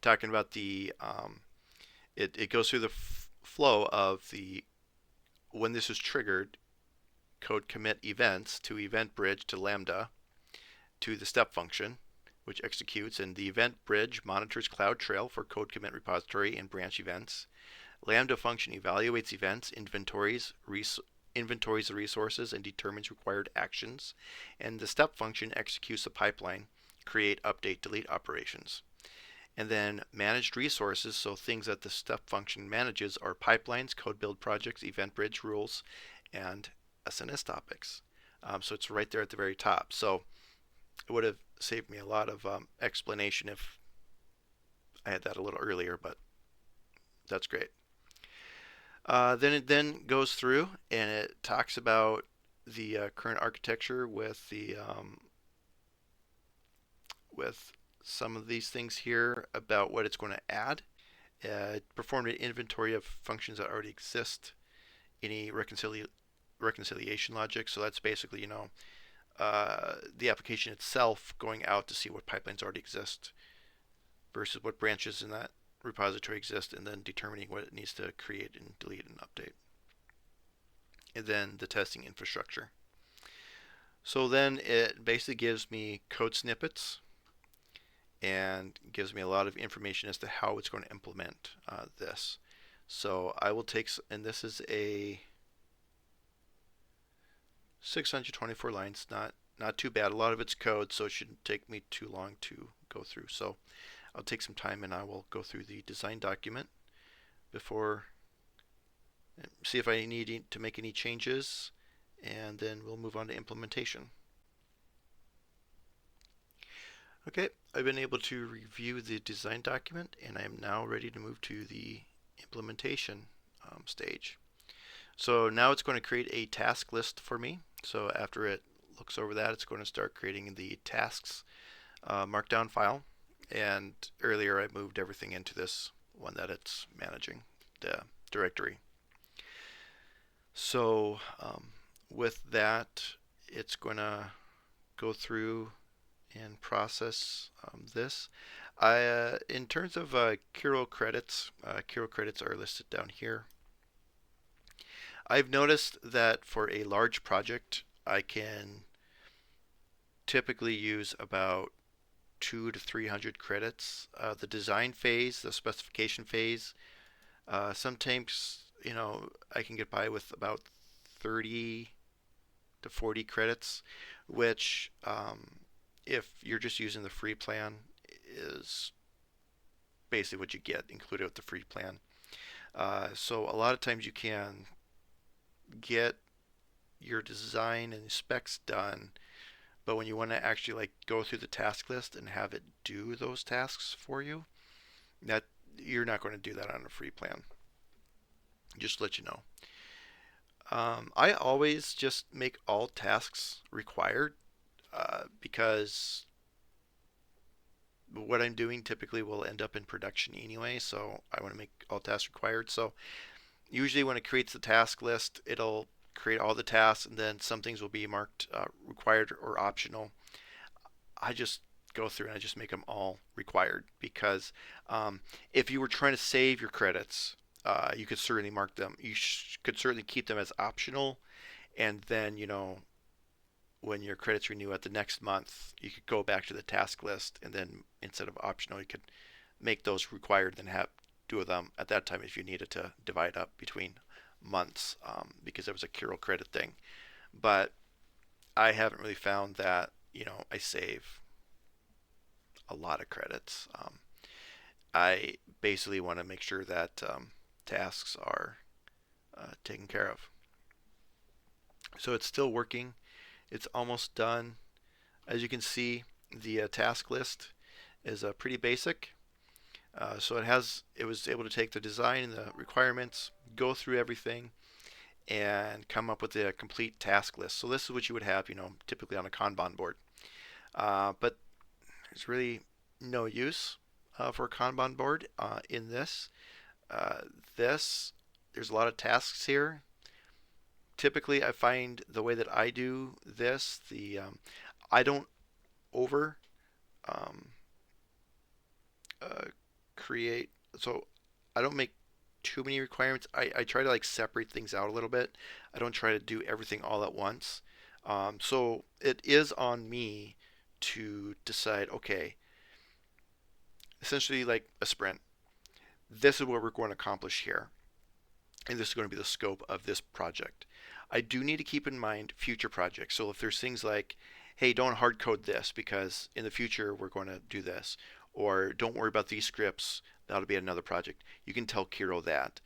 Talking about the it goes through the flow of the when this is triggered, code commit events to event bridge to Lambda to the step function, which executes, and the event bridge monitors CloudTrail for code commit repository and branch events. Lambda function evaluates events, inventories the resources, and determines required actions. And the step function executes the pipeline, create, update, delete operations. And then managed resources, so things that the step function manages are pipelines, CodeBuild projects, event bridge rules, and SNS topics. So it's right there at the very top. So it would have saved me a lot of explanation if I had that a little earlier, but that's great. Then it then goes through and it talks about the current architecture with the with some of these things here about what it's going to add. It performed an inventory of functions that already exist, any reconciliation logic. So that's basically, the application itself going out to see what pipelines already exist versus what branches in that repository exist, and then determining what it needs to create and delete and update. And then the testing infrastructure. So then it basically gives me code snippets and gives me a lot of information as to how it's going to implement this. So I will take, and this is a 624 lines, not too bad. A lot of it's code, so it shouldn't take me too long to go through. So I'll take some time and I will go through the design document before, see if I need to make any changes, and then we'll move on to implementation. Okay, I've been able to review the design document, and I am now ready to move to the implementation stage. So now it's going to create a task list for me. So after it looks over that, it's going to start creating the tasks markdown file. And earlier I moved everything into this one that it's managing, the directory. So with that, it's going to go through and process this. In terms of Kiro credits are listed down here. I've noticed that for a large project, I can typically use about 200 to 300 credits. The design phase, the specification phase, sometimes I can get by with about 30 to 40 credits, which if you're just using the free plan is basically what you get included with the free plan. So a lot of times you can get your design and specs done, but when you want to actually go through the task list and have it do those tasks for you, that you're not going to do that on a free plan. Just to let you know. I always just make all tasks required because what I'm doing typically will end up in production anyway, so I want to make all tasks required. So usually when it creates the task list, it'll create all the tasks, and then some things will be marked required or optional. I just go through and I just make them all required, because if you were trying to save your credits, you could certainly mark them. You could certainly keep them as optional, and then when your credits renew at the next month, you could go back to the task list, and then instead of optional, you could make those required, then have do them at that time if you needed to divide up between months, because it was a Kiro credit thing. But I haven't really found that I save a lot of credits. I basically want to make sure that tasks are taken care of. So it's still working. It's almost done. As you can see, the task list is pretty basic. So it was able to take the design and the requirements, go through everything, and come up with a complete task list. So this is what you would have, typically on a Kanban board. But there's really no use for a Kanban board in this. There's a lot of tasks here. Typically, I find the way that I do this, I don't over create. So I don't make too many requirements. I try to separate things out a little bit. I don't try to do everything all at once. So it is on me to decide, okay, essentially like a sprint. This is what we're going to accomplish here, and this is going to be the scope of this project. I do need to keep in mind future projects. So if there's things like, hey, don't hard code this because in the future we're going to do this, or don't worry about these scripts, that'll be another project. You can tell Kiro that.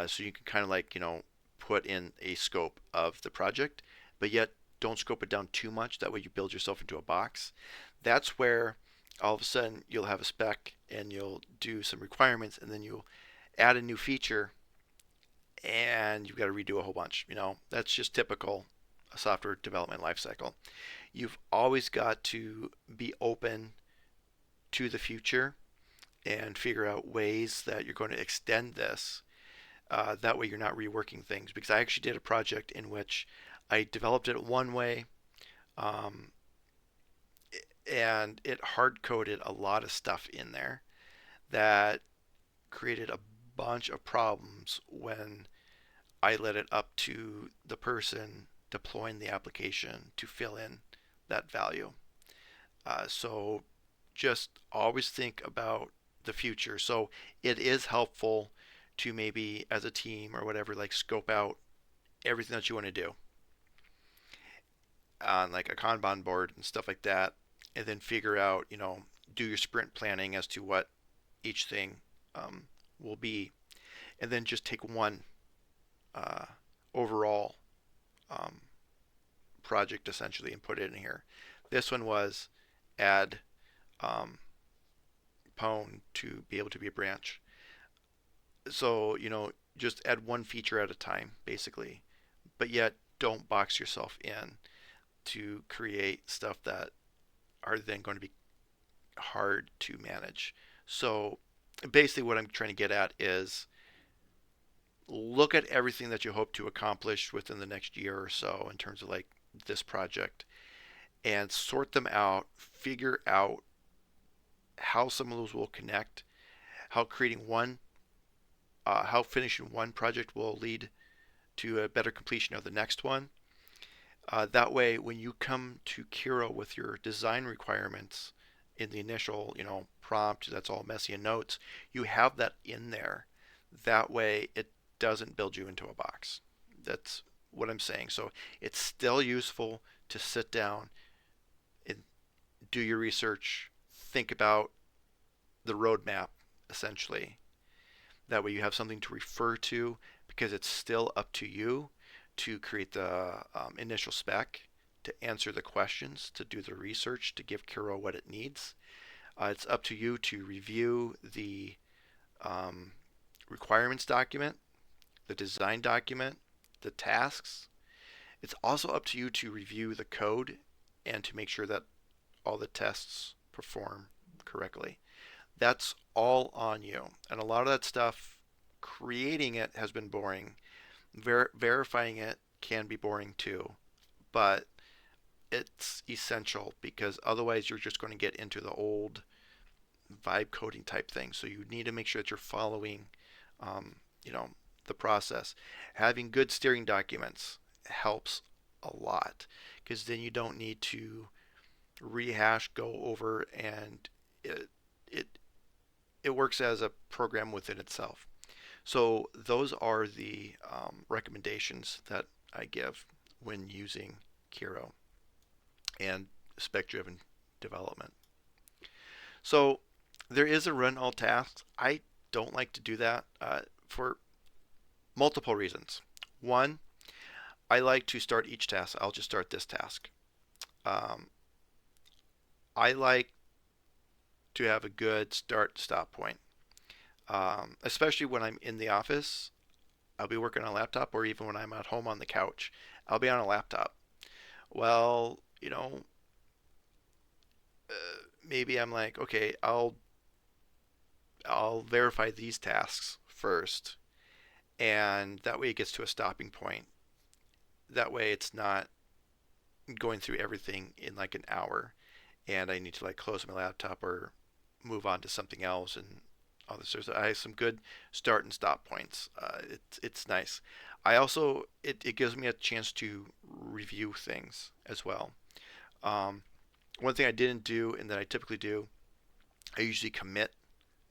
So you can kind of put in a scope of the project, but yet don't scope it down too much. That way you build yourself into a box. That's where all of a sudden you'll have a spec and you'll do some requirements, and then you'll add a new feature and you've got to redo a whole bunch. That's just typical software development lifecycle. You've always got to be open to the future and figure out ways that you're going to extend this That way you're not reworking things, because I actually did a project in which I developed it one way, um, and it hard coded a lot of stuff in there that created a bunch of problems when I let it up to the person deploying the application to fill in that value. So just always think about the future. So it is helpful to maybe as a team or whatever, like scope out everything that you want to do on like a Kanban board and stuff like that, and then figure out, do your sprint planning as to what each thing um, will be, and then just take one uh, overall um, project essentially and put it in here. This one was add um, Pwn to be able to be a branch. So, just add one feature at a time, basically, but yet don't box yourself in to create stuff that are then going to be hard to manage. So, basically, what I'm trying to get at is look at everything that you hope to accomplish within the next year or so in terms of like this project and sort them out, figure out how some of those will connect, how creating one, how finishing one project will lead to a better completion of the next one. That way, when you come to Kiro with your design requirements in the initial, prompt that's all messy in notes, you have that in there. That way, it doesn't build you into a box. That's what I'm saying. So it's still useful to sit down and do your research, think about the roadmap, essentially. That way, you have something to refer to because it's still up to you to create the initial spec, to answer the questions, to do the research, to give Kiro what it needs. It's up to you to review the um, requirements document, the design document, the tasks. It's also up to you to review the code and to make sure that all the tests perform correctly. That's all on you. And a lot of that stuff, creating it has been boring. Verifying it can be boring too, but it's essential because otherwise you're just going to get into the old vibe coding type thing. So you need to make sure that you're following, um, you know, the process. Having good steering documents helps a lot because then you don't need to rehash, go over, and it it works as a program within itself. So those are the recommendations that I give when using Kiro and spec-driven development. So there is a run all tasks. I don't like to do that for multiple reasons. One, I like to start each task. I'll just start this task. Um, I like to have a good start stop point, especially when I'm in the office. I'll be working on a laptop, or even when I'm at home on the couch, I'll be on a laptop. Well, maybe I'm like, okay, I'll verify these tasks first, and that way it gets to a stopping point. That way it's not going through everything in like an hour, and I need to like close my laptop or move on to something else and all this. I have some good start and stop points. It's nice. I also it gives me a chance to review things as well. Um, One thing I didn't do and that I typically do, I usually commit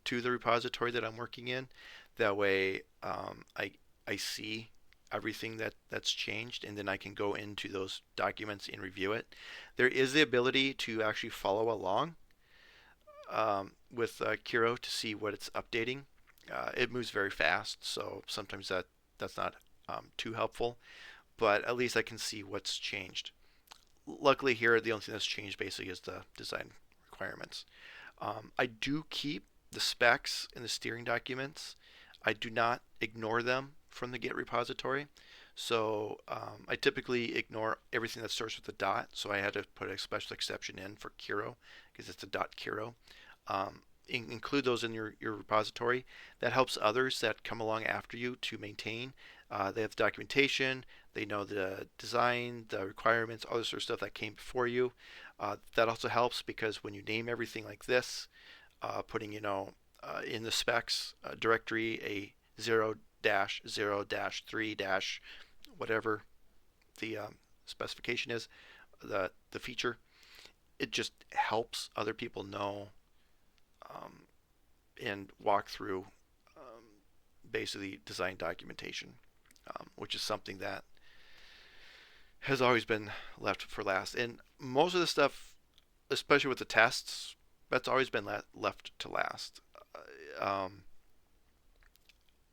to the repository that I'm working in. That way, I see everything that's changed, and then I can go into those documents and review it. There is the ability to actually follow along with Kiro to see what it's updating. It moves very fast, so sometimes that's not too helpful, but at least I can see what's changed. Luckily here, the only thing that's changed basically is the design requirements. I do keep the specs in the steering documents. I do not ignore them from the Git repository. So I typically ignore everything that starts with a dot. So I had to put a special exception in for Kiro because it's a dot Kiro. include those in your repository. That helps others that come along after you to maintain. They have the documentation, they know the design, the requirements, all this sort of stuff that came before you. That also helps because when you name everything like this, putting in the specs directory a 0-0-3- whatever the specification is, the feature, it just helps other people know and walk through basically design documentation, which is something that has always been left for last. And most of the stuff, especially with the tests, that's always been left to last. Um,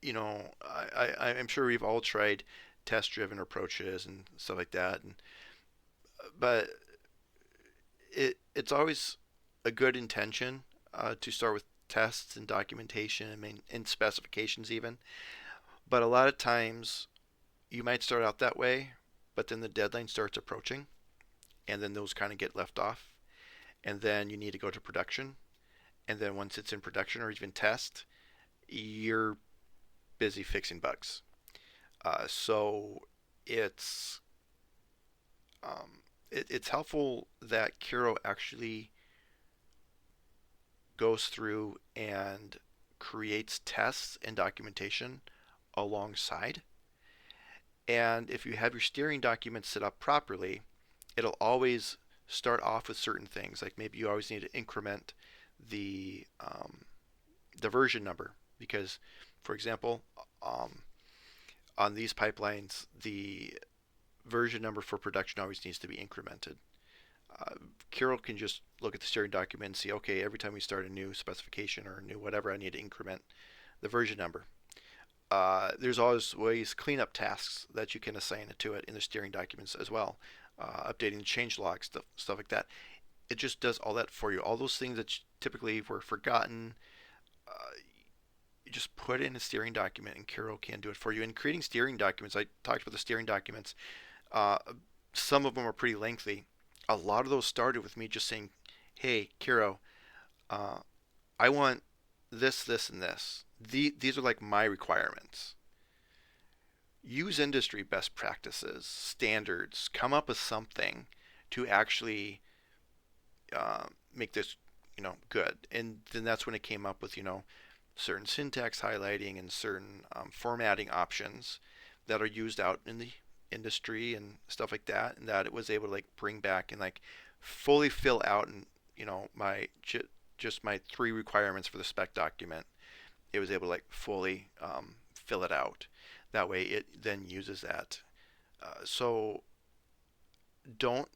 I'm sure we've all tried test-driven approaches and stuff like that, but it's always a good intention to start with tests and documentation and specifications even. But a lot of times you might start out that way, but then the deadline starts approaching, and then those kind of get left off, and then you need to go to production, and then once it's in production or even test, you're busy fixing bugs. So it's it's helpful that Kiro actually goes through and creates tests and documentation alongside. And if you have your steering documents set up properly, it'll always start off with certain things. Like maybe you always need to increment the version number because, for example, on these pipelines, the version number for production always needs to be incremented. Kiro can just look at the steering document and see, okay, every time we start a new specification or a new whatever, I need to increment the version number. There's always cleanup tasks that you can assign to it in the steering documents as well. Updating the change logs, stuff like that. It just does all that for you. All those things that typically were forgotten, you just put in a steering document and Kiro can do it for you. In creating steering documents, I talked about the steering documents. Some of them are pretty lengthy. A lot of those started with me just saying, hey, Kiro, I want this, this, and this. These are like my requirements. Use industry best practices, standards, come up with something to actually make this, good. And then that's when it came up with, certain syntax highlighting and certain formatting options that are used out in the industry and stuff like that, and that it was able to like bring back and like fully fill out and my just my 3 requirements for the spec document. It was able to like fully fill it out. That way it then uses that. So don't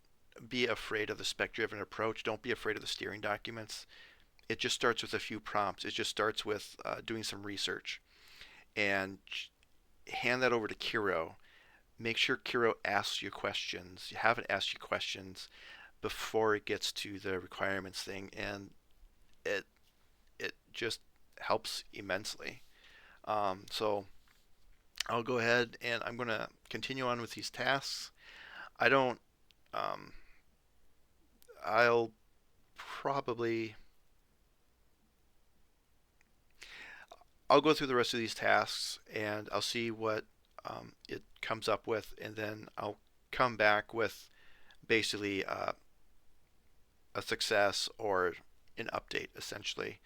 be afraid of the spec driven approach. Don't be afraid of the steering documents. It just starts with a few prompts. It just starts with doing some research and hand that over to Kiro. Make sure Kiro asks you questions. You have it ask you questions before it gets to the requirements thing, and it just helps immensely. So I'll go ahead and I'm going to continue on with these tasks. I don't. I'll probably. I'll go through the rest of these tasks and I'll see what it comes up with, and then I'll come back with basically a success or an update essentially.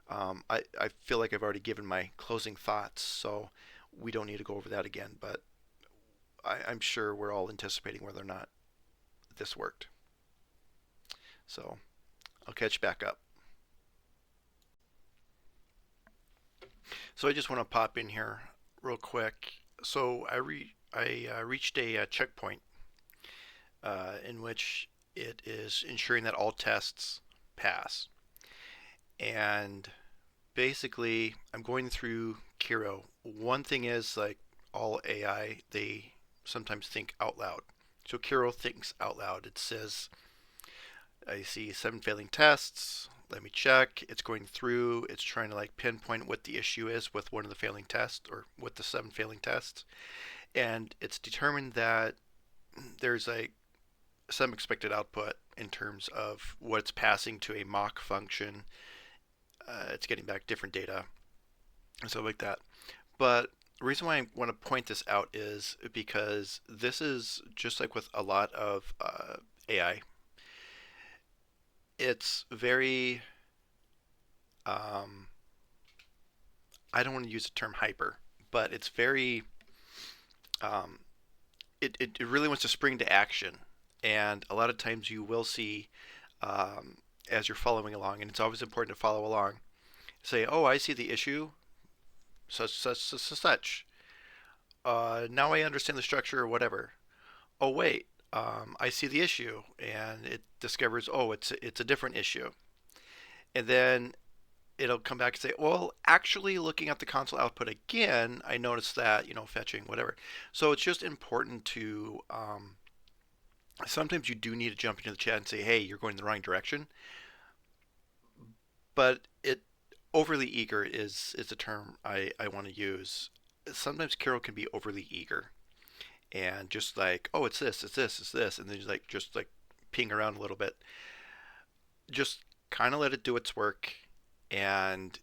I feel like I've already given my closing thoughts, so we don't need to go over that again, but I'm sure we're all anticipating whether or not this worked. So I'll catch back up. So I just want to pop in here real quick. So I reached a checkpoint in which it is ensuring that all tests pass. And basically, I'm going through Kiro. One thing is, like all AI, they sometimes think out loud. So Kiro thinks out loud. It says, I see 7 failing tests. Let me check. It's going through. It's trying to like pinpoint what the issue is with one of the failing tests or with the 7 failing tests. And it's determined that there's some expected output in terms of what it's passing to a mock function it's getting back different data and stuff like that. But the reason why I want to point this out is because this is just like with a lot of AI. It's very, um, I don't want to use the term hyper, but it's very, um, it really wants to spring to action. And a lot of times you will see, as you're following along, and it's always important to follow along, say, oh, I see the issue, such. Now I understand the structure or whatever. Oh, wait, I see the issue, and it discovers, oh, it's a different issue. And then it'll come back and say, well, actually looking at the console output again, I noticed that, fetching, whatever. So it's just important to, sometimes you do need to jump into the chat and say, hey, you're going in the wrong direction. But overly eager is the term I want to use. Sometimes Kiro can be overly eager and just like, oh, it's this, it's this, it's this, and then just like ping around a little bit. Just kind of let it do its work, and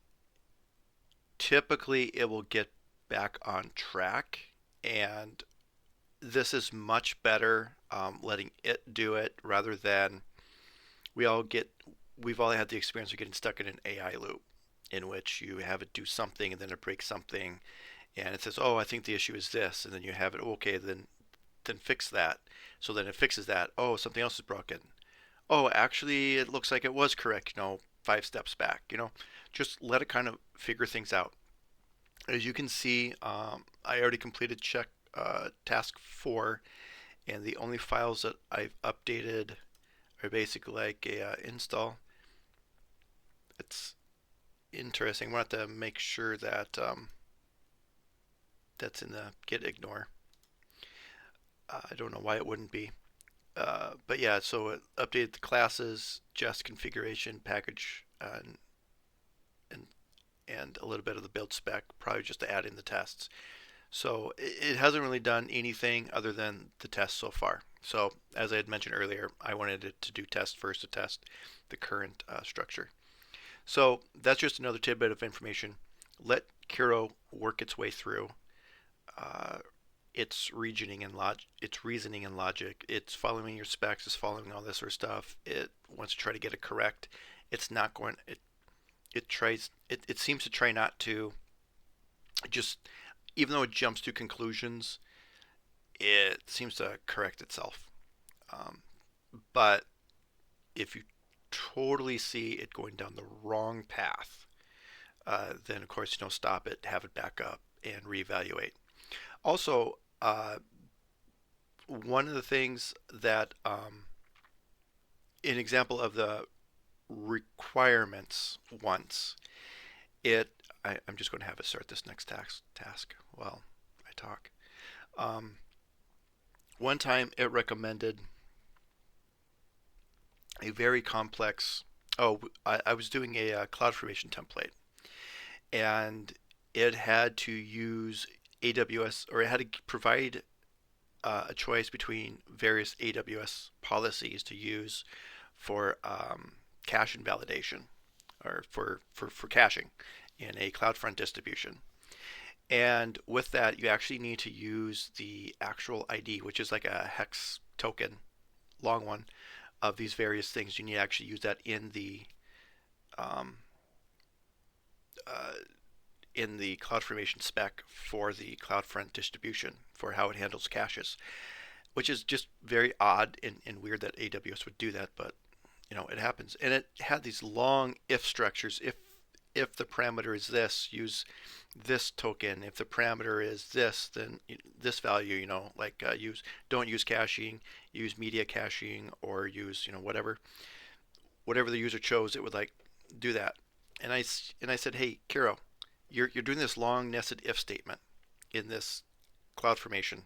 typically it will get back on track. And this is much better, letting it do it rather than we all get we've all had the experience of getting stuck in an AI loop in which you have it do something and then it breaks something and it says, oh, I think the issue is this, and then you have it, okay, then fix that. So then it fixes that. Oh, something else is broken. Oh, actually, it looks like it was correct. 5 steps back. Just let it kind of figure things out. As you can see, I already completed check task 4, and the only files that I've updated are basically like a install. It's interesting. We'll have to make sure that that's in the gitignore. I don't know why it wouldn't be. But yeah, so it updated the classes, Jest configuration, package, and and a little bit of the build spec, probably just to add in the tests. So it hasn't really done anything other than the tests so far. So as I had mentioned earlier, I wanted it to do test first to test the current structure. So that's just another tidbit of information. Let Kiro work its way through. Uh, it's reasoning and logic. It's following your specs. It's following all this sort of stuff. It wants to try to get it correct. It's not going. It tries. It seems to try not to just, even though it jumps to conclusions, it seems to correct itself. Um, but if you totally see it going down the wrong path, then of course stop it, have it back up, and reevaluate. Also, one of the things that an example of the requirements once I'm just going to have it start this next task while I talk. One time it recommended a very complex. Oh, I was doing a CloudFormation template, and it had to use AWS, or it had to provide a choice between various AWS policies to use for cache invalidation, or for caching in a CloudFront distribution. And with that, you actually need to use the actual ID, which is like a hex token, long one, of these various things. You need to actually use that um, uh, in the CloudFormation spec for the CloudFront distribution for how it handles caches, which is just very odd and weird that AWS would do that, but it happens. And it had these long if structures. If the parameter is this, use this token. If the parameter is this, then this value. Don't use caching, use media caching, or use whatever the user chose. It would do that. And I said, hey, Kiro, you're doing this long nested if statement in this CloudFormation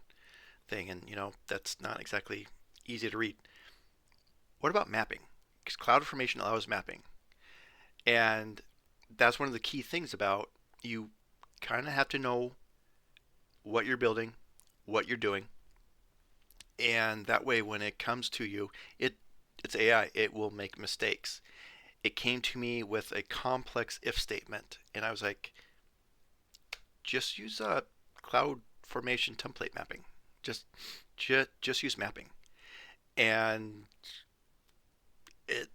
thing, and that's not exactly easy to read. What about mapping? Because CloudFormation allows mapping, and that's one of the key things about you. Kind of have to know what you're building, what you're doing, and that way when it comes to you, it's AI. It will make mistakes. it came to me with a complex if statement, and I was like, just use a cloud formation template mapping. Just, just use mapping, and it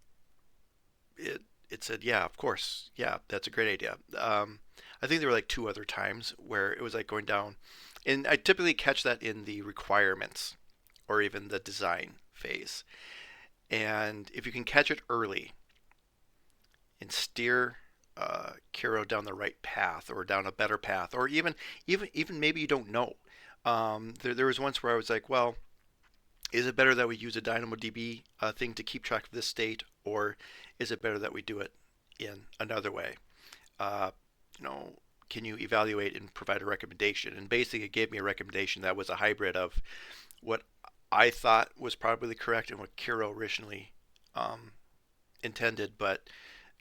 it said, yeah, of course, yeah, that's a great idea. I think there were like two other times where it was like going down, and I typically catch that in the requirements or even the design phase. And if you can catch it early and steer Kiro down the right path or down a better path, or even maybe you don't know. There was once where I was like, well, is it better that we use a DynamoDB thing to keep track of this state, or is it better that we do it in another way? Uh, you know, can you evaluate and provide a recommendation? And basically, it gave me a recommendation that was a hybrid of what I thought was probably correct and what Kiro originally um, intended, but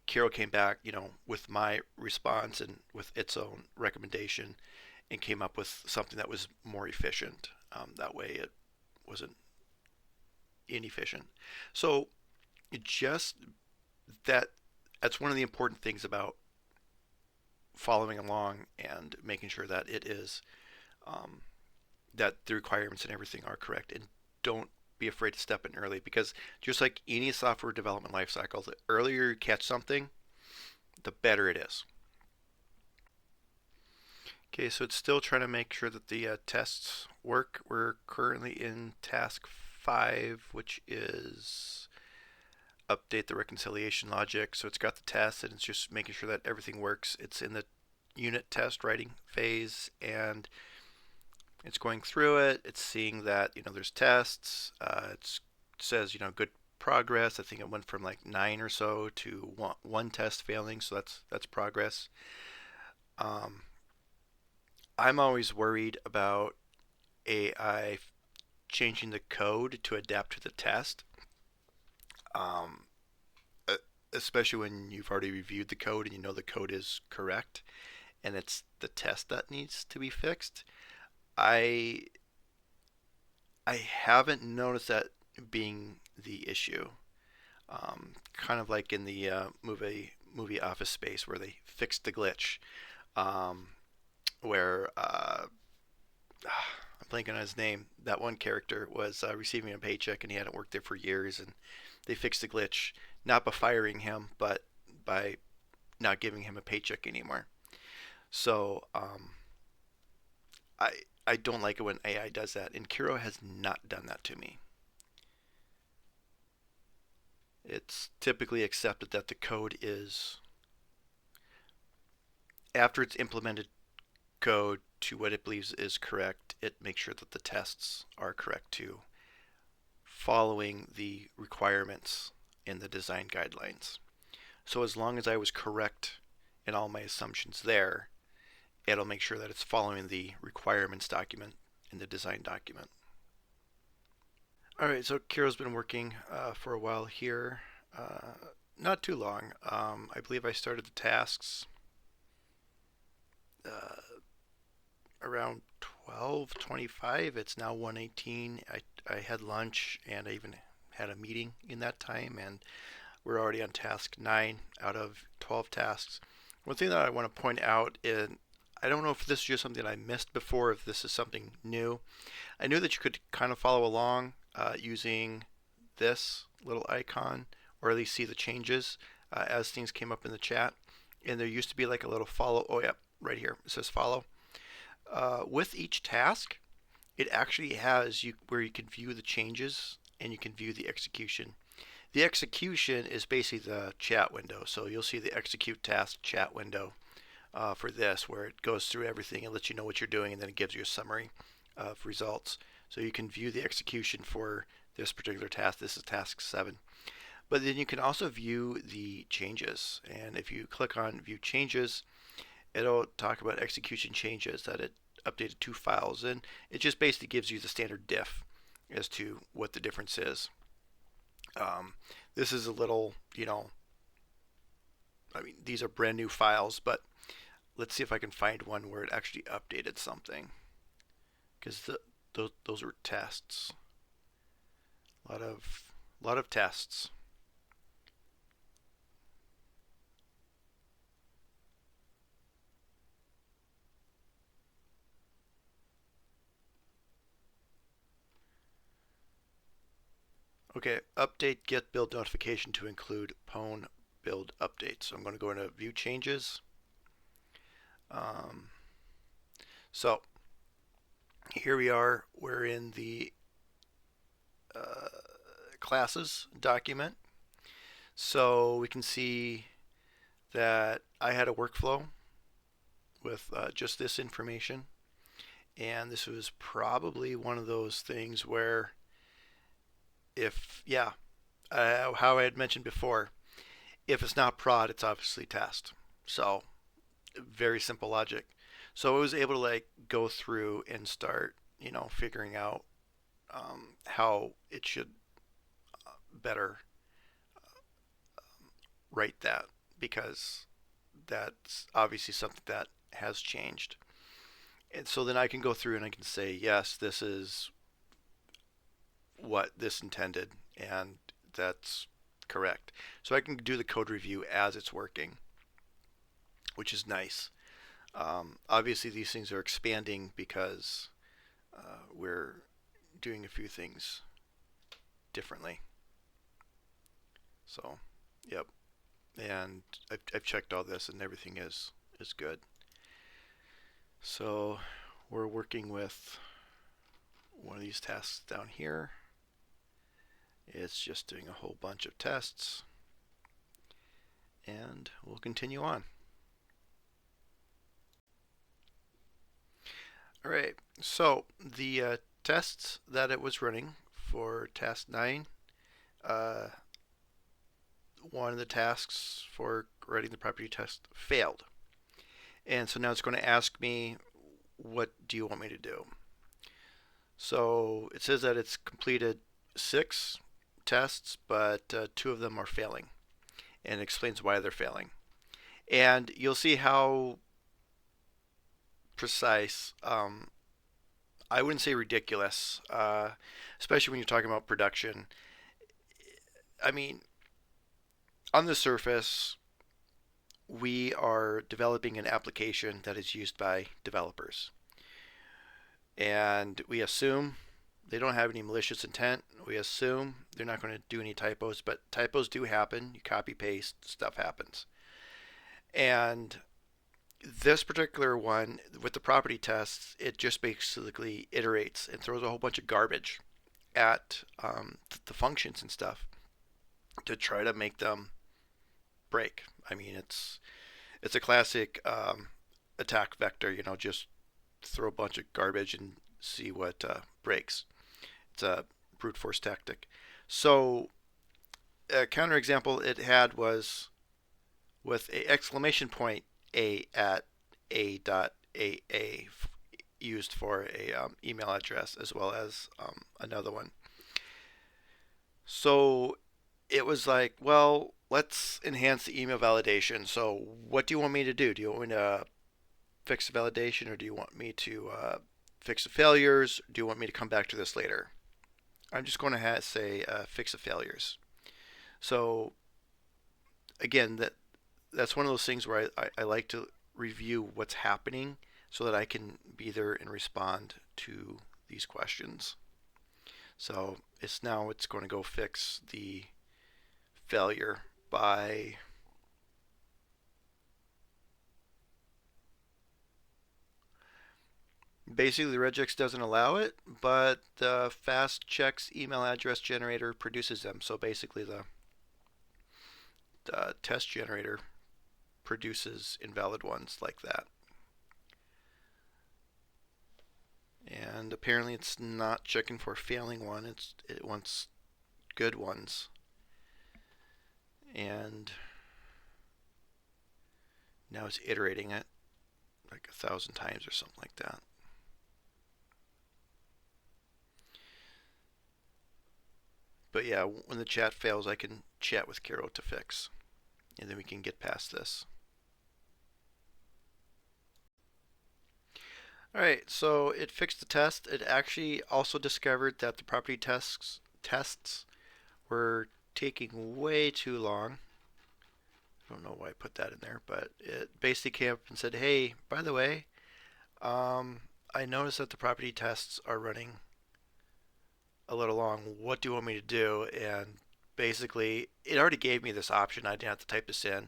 Kiro came back, with my response and with its own recommendation, and came up with something that was more efficient. That way, it wasn't inefficient. So just that that's one of the important things about following along and making sure that it is um, that the requirements and everything are correct, and don't be afraid to step in early, because just like any software development lifecycle, the earlier you catch something, the better it is. Okay, so it's still trying to make sure that the tests work. We're currently in task 5, which is update the reconciliation logic. So it's got the test and it's just making sure that everything works. It's in the unit test writing phase, and it's going through it. It's seeing that there's tests. It says good progress. I think it went from like 9 or so to one test failing, so that's progress. Um, I'm always worried about AI changing the code to adapt to the test, um, especially when you've already reviewed the code and you know the code is correct, and it's the test that needs to be fixed. I I haven't noticed that being the issue. Kind of like in the movie Office Space, where they fixed the glitch, um, where I'm blanking on his name. That one character was receiving a paycheck and he hadn't worked there for years, and they fixed the glitch not by firing him, but by not giving him a paycheck anymore. So I I don't like it when AI does that, and Kiro has not done that to me. It's typically accepted that the code is, after it's implemented code to what it believes is correct, it makes sure that the tests are correct too, following the requirements in the design guidelines. So as long as I was correct in all my assumptions there, it'll make sure that it's following the requirements document in the design document. All right, so Kiro's been working for a while here. Not too long. I believe I started the tasks around 12:25. It's now 1:18. I had lunch and I even had a meeting in that time, and we're already on task 9 out of 12 tasks. One thing that I want to point out is, I don't know if this is just something I missed before, if this is something new. I knew that you could kind of follow along using this little icon, or at least see the changes as things came up in the chat. And there used to be like a little follow. Oh, yeah, right here. It says follow. With each task, it actually has where you can view the changes and you can view the execution. The execution is basically the chat window. So you'll see the execute task chat window for this, where it goes through everything and lets you know what you're doing, and then it gives you a summary of results. So you can view the execution for this particular task. This is task 7. But then you can also view the changes. And if you click on view changes, it'll talk about execution changes, that it updated 2 files. And it just basically gives you the standard diff as to what the difference is. This is a little, I mean, these are brand new files, but let's see if I can find one where it actually updated something, because those were tests. A lot of tests. Okay, update get build notification to include pwn build update. So I'm going to go into view changes. So here we are. We're in the classes document. So we can see that I had a workflow with just this information. And this was probably one of those things where how I had mentioned before, if it's not prod, it's obviously test. So very simple logic. So I was able to like go through and start, figuring out how it should better write that, because that's obviously something that has changed. And so then I can go through and I can say, yes, this is what this intended, and that's correct. So I can do the code review as it's working, which is nice. Obviously, these things are expanding because we're doing a few things differently. So, yep. And I've checked all this, and everything is good. So we're working with one of these tasks down here. It's just doing a whole bunch of tests, and we'll continue on. All right, so the tests that it was running for task 9, one of the tasks for writing the property test failed. And so now it's going to ask me, what do you want me to do? So it says that it's completed 6 tests, but 2 of them are failing, and it explains why they're failing. And you'll see how precise, I wouldn't say ridiculous, especially when you're talking about production. I mean, on the surface, we are developing an application that is used by developers. And we assume they don't have any malicious intent. We assume they're not going to do any typos, but typos do happen. You copy paste, stuff happens. And this particular one with the property tests, it just basically iterates and throws a whole bunch of garbage at the functions and stuff to try to make them break. I mean, it's a classic attack vector. Just throw a bunch of garbage and see what breaks. It's a brute force tactic. So a counterexample it had was with a exclamation point a at a.aa used for a email address, as well as another one. So it was like, well, let's enhance the email validation. So what do you want me to do? Do you want me to fix the validation, or do you want me to fix the failures? Do you want me to come back to this later? I'm just going to say fix the failures. So again, that's one of those things where I like to review what's happening so that I can be there and respond to these questions. So it's going to go fix the failure by basically the regex doesn't allow it, but the fast checks email address generator produces them. So basically the test generator produces invalid ones like that. And apparently it's not checking for a failing one, it wants good ones. And now it's iterating it like 1,000 times or something like that. But yeah, when the chat fails, I can chat with Kiro to fix, and then we can get past this. Alright, so it fixed the test. It actually also discovered that the property tests were taking way too long. I don't know why I put that in there, but it basically came up and said, hey, by the way, I noticed that the property tests are running a little long, what do you want me to do? And basically, it already gave me this option. I didn't have to type this in.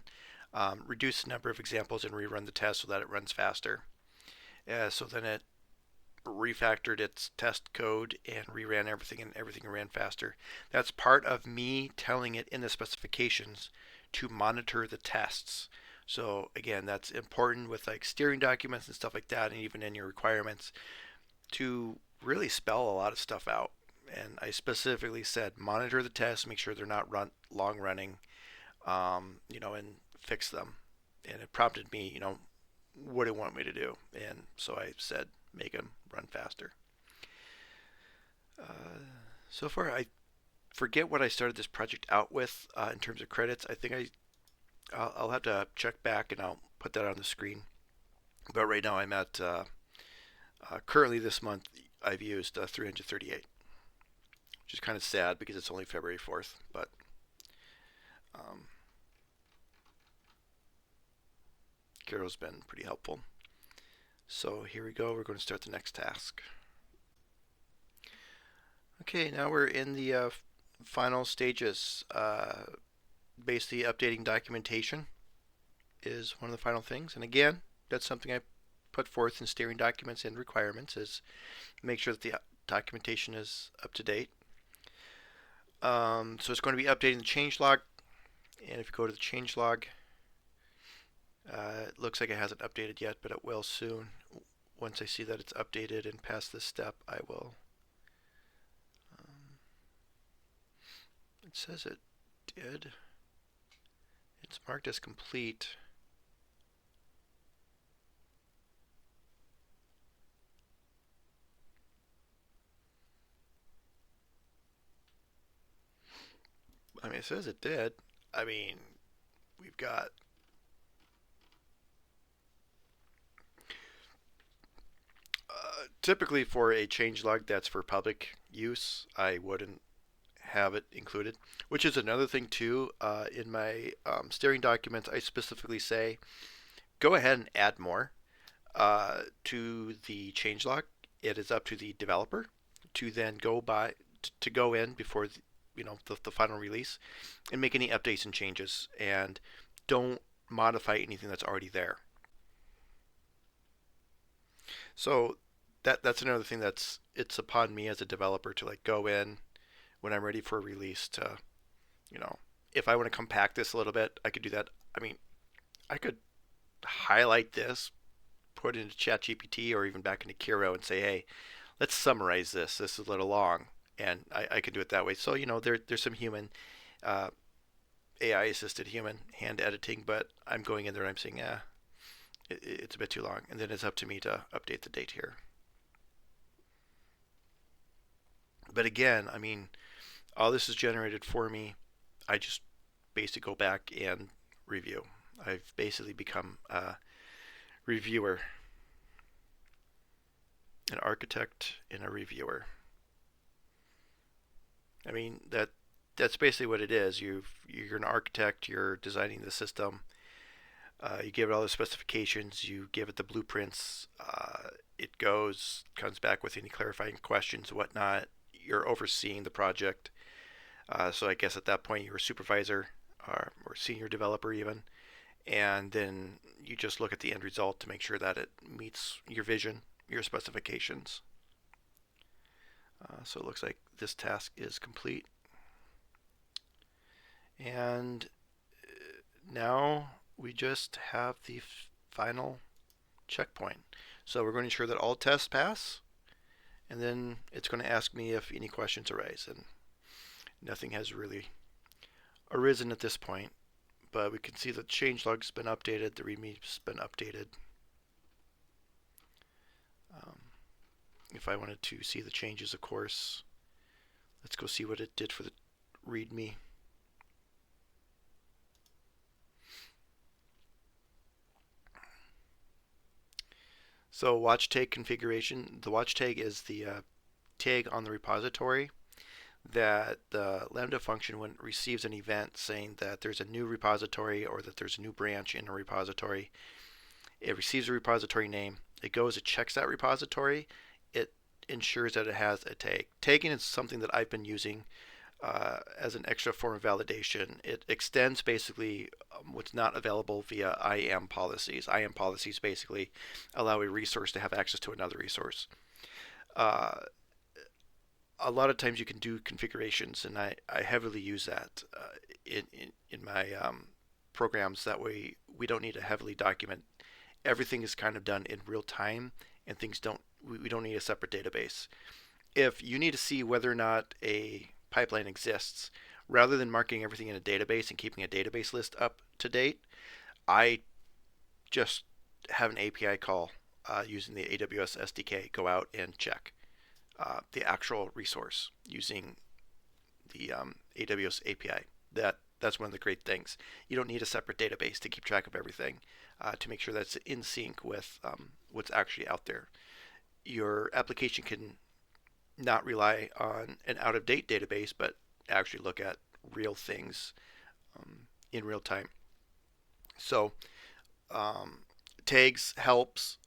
Reduce the number of examples and rerun the test so that it runs faster. So then it refactored its test code and reran everything, and everything ran faster. That's part of me telling it in the specifications to monitor the tests. So again, that's important with like steering documents and stuff like that, and even in your requirements to really spell a lot of stuff out. And I specifically said monitor the tests, make sure they're not long running, and fix them. And it prompted me, what do you want me to do? And so I said make them run faster. So far, I forget what I started this project out with in terms of credits. I think I'll have to check back and I'll put that on the screen. But right now I'm at currently this month I've used 338, which is kind of sad because it's only February 4th. But Kiro's been pretty helpful. So here we go. We're going to start the next task. Okay, now we're in the final stages. Basically, updating documentation is one of the final things. And again, that's something I put forth in steering documents and requirements, is make sure that the documentation is up to date. So it's going to be updating the changelog. And if you go to the changelog, it looks like it hasn't updated yet, but it will soon. Once I see that it's updated and past this step, I will. It says it did. It's marked as complete. I mean, it says it did. I mean, we've got typically for a changelog that's for public use, I wouldn't have it included, which is another thing too. In my steering documents, I specifically say go ahead and add more to the changelog. It is up to the developer to then go in before the final release and make any updates and changes, and don't modify anything that's already there. So that's another thing it's upon me as a developer to like go in when I'm ready for a release to, if I want to compact this a little bit, I could do that. I mean, I could highlight this, put it into ChatGPT or even back into Kiro and say, hey, let's summarize this. This is a little long. And I can do it that way. So, there's some human, AI-assisted human hand editing, but I'm going in there and I'm saying, it's a bit too long. And then it's up to me to update the date here. But again, I mean, all this is generated for me. I just basically go back and review. I've basically become a reviewer, an architect and a reviewer. I mean, that's basically what it is. You're an architect. You're designing the system. You give it all the specifications. You give it the blueprints. It comes back with any clarifying questions, whatnot. You're overseeing the project. So I guess at that point you're a supervisor or senior developer even. And then you just look at the end result to make sure that it meets your vision, your specifications. So it looks like this task is complete. And now we just have the final checkpoint. So we're going to ensure that all tests pass, and then it's going to ask me if any questions arise. And nothing has really arisen at this point, but we can see the changelog's been updated, the README's been updated. If I wanted to see the changes, of course, let's go see what it did for the README. So watch tag configuration. The watch tag is the tag on the repository that the Lambda function, when it receives an event saying that there's a new repository or that there's a new branch in a repository, it receives a repository name. It checks that repository. It ensures that it has a tag. Tagging is something that I've been using as an extra form of validation. It extends basically what's not available via IAM policies. IAM policies basically allow a resource to have access to another resource. A lot of times you can do configurations, and I heavily use that in my programs. That way we don't need to heavily document. Everything is kind of done in real time, and we don't need a separate database. If you need to see whether or not a pipeline exists, rather than marking everything in a database and keeping a database list up to date, I just have an API call using the AWS SDK, go out and check the actual resource using the AWS API. That's one of the great things. You don't need a separate database to keep track of everything to make sure that's in sync with what's actually out there. Your application can not rely on an out-of-date database, but actually look at real things in real time. So tags helps.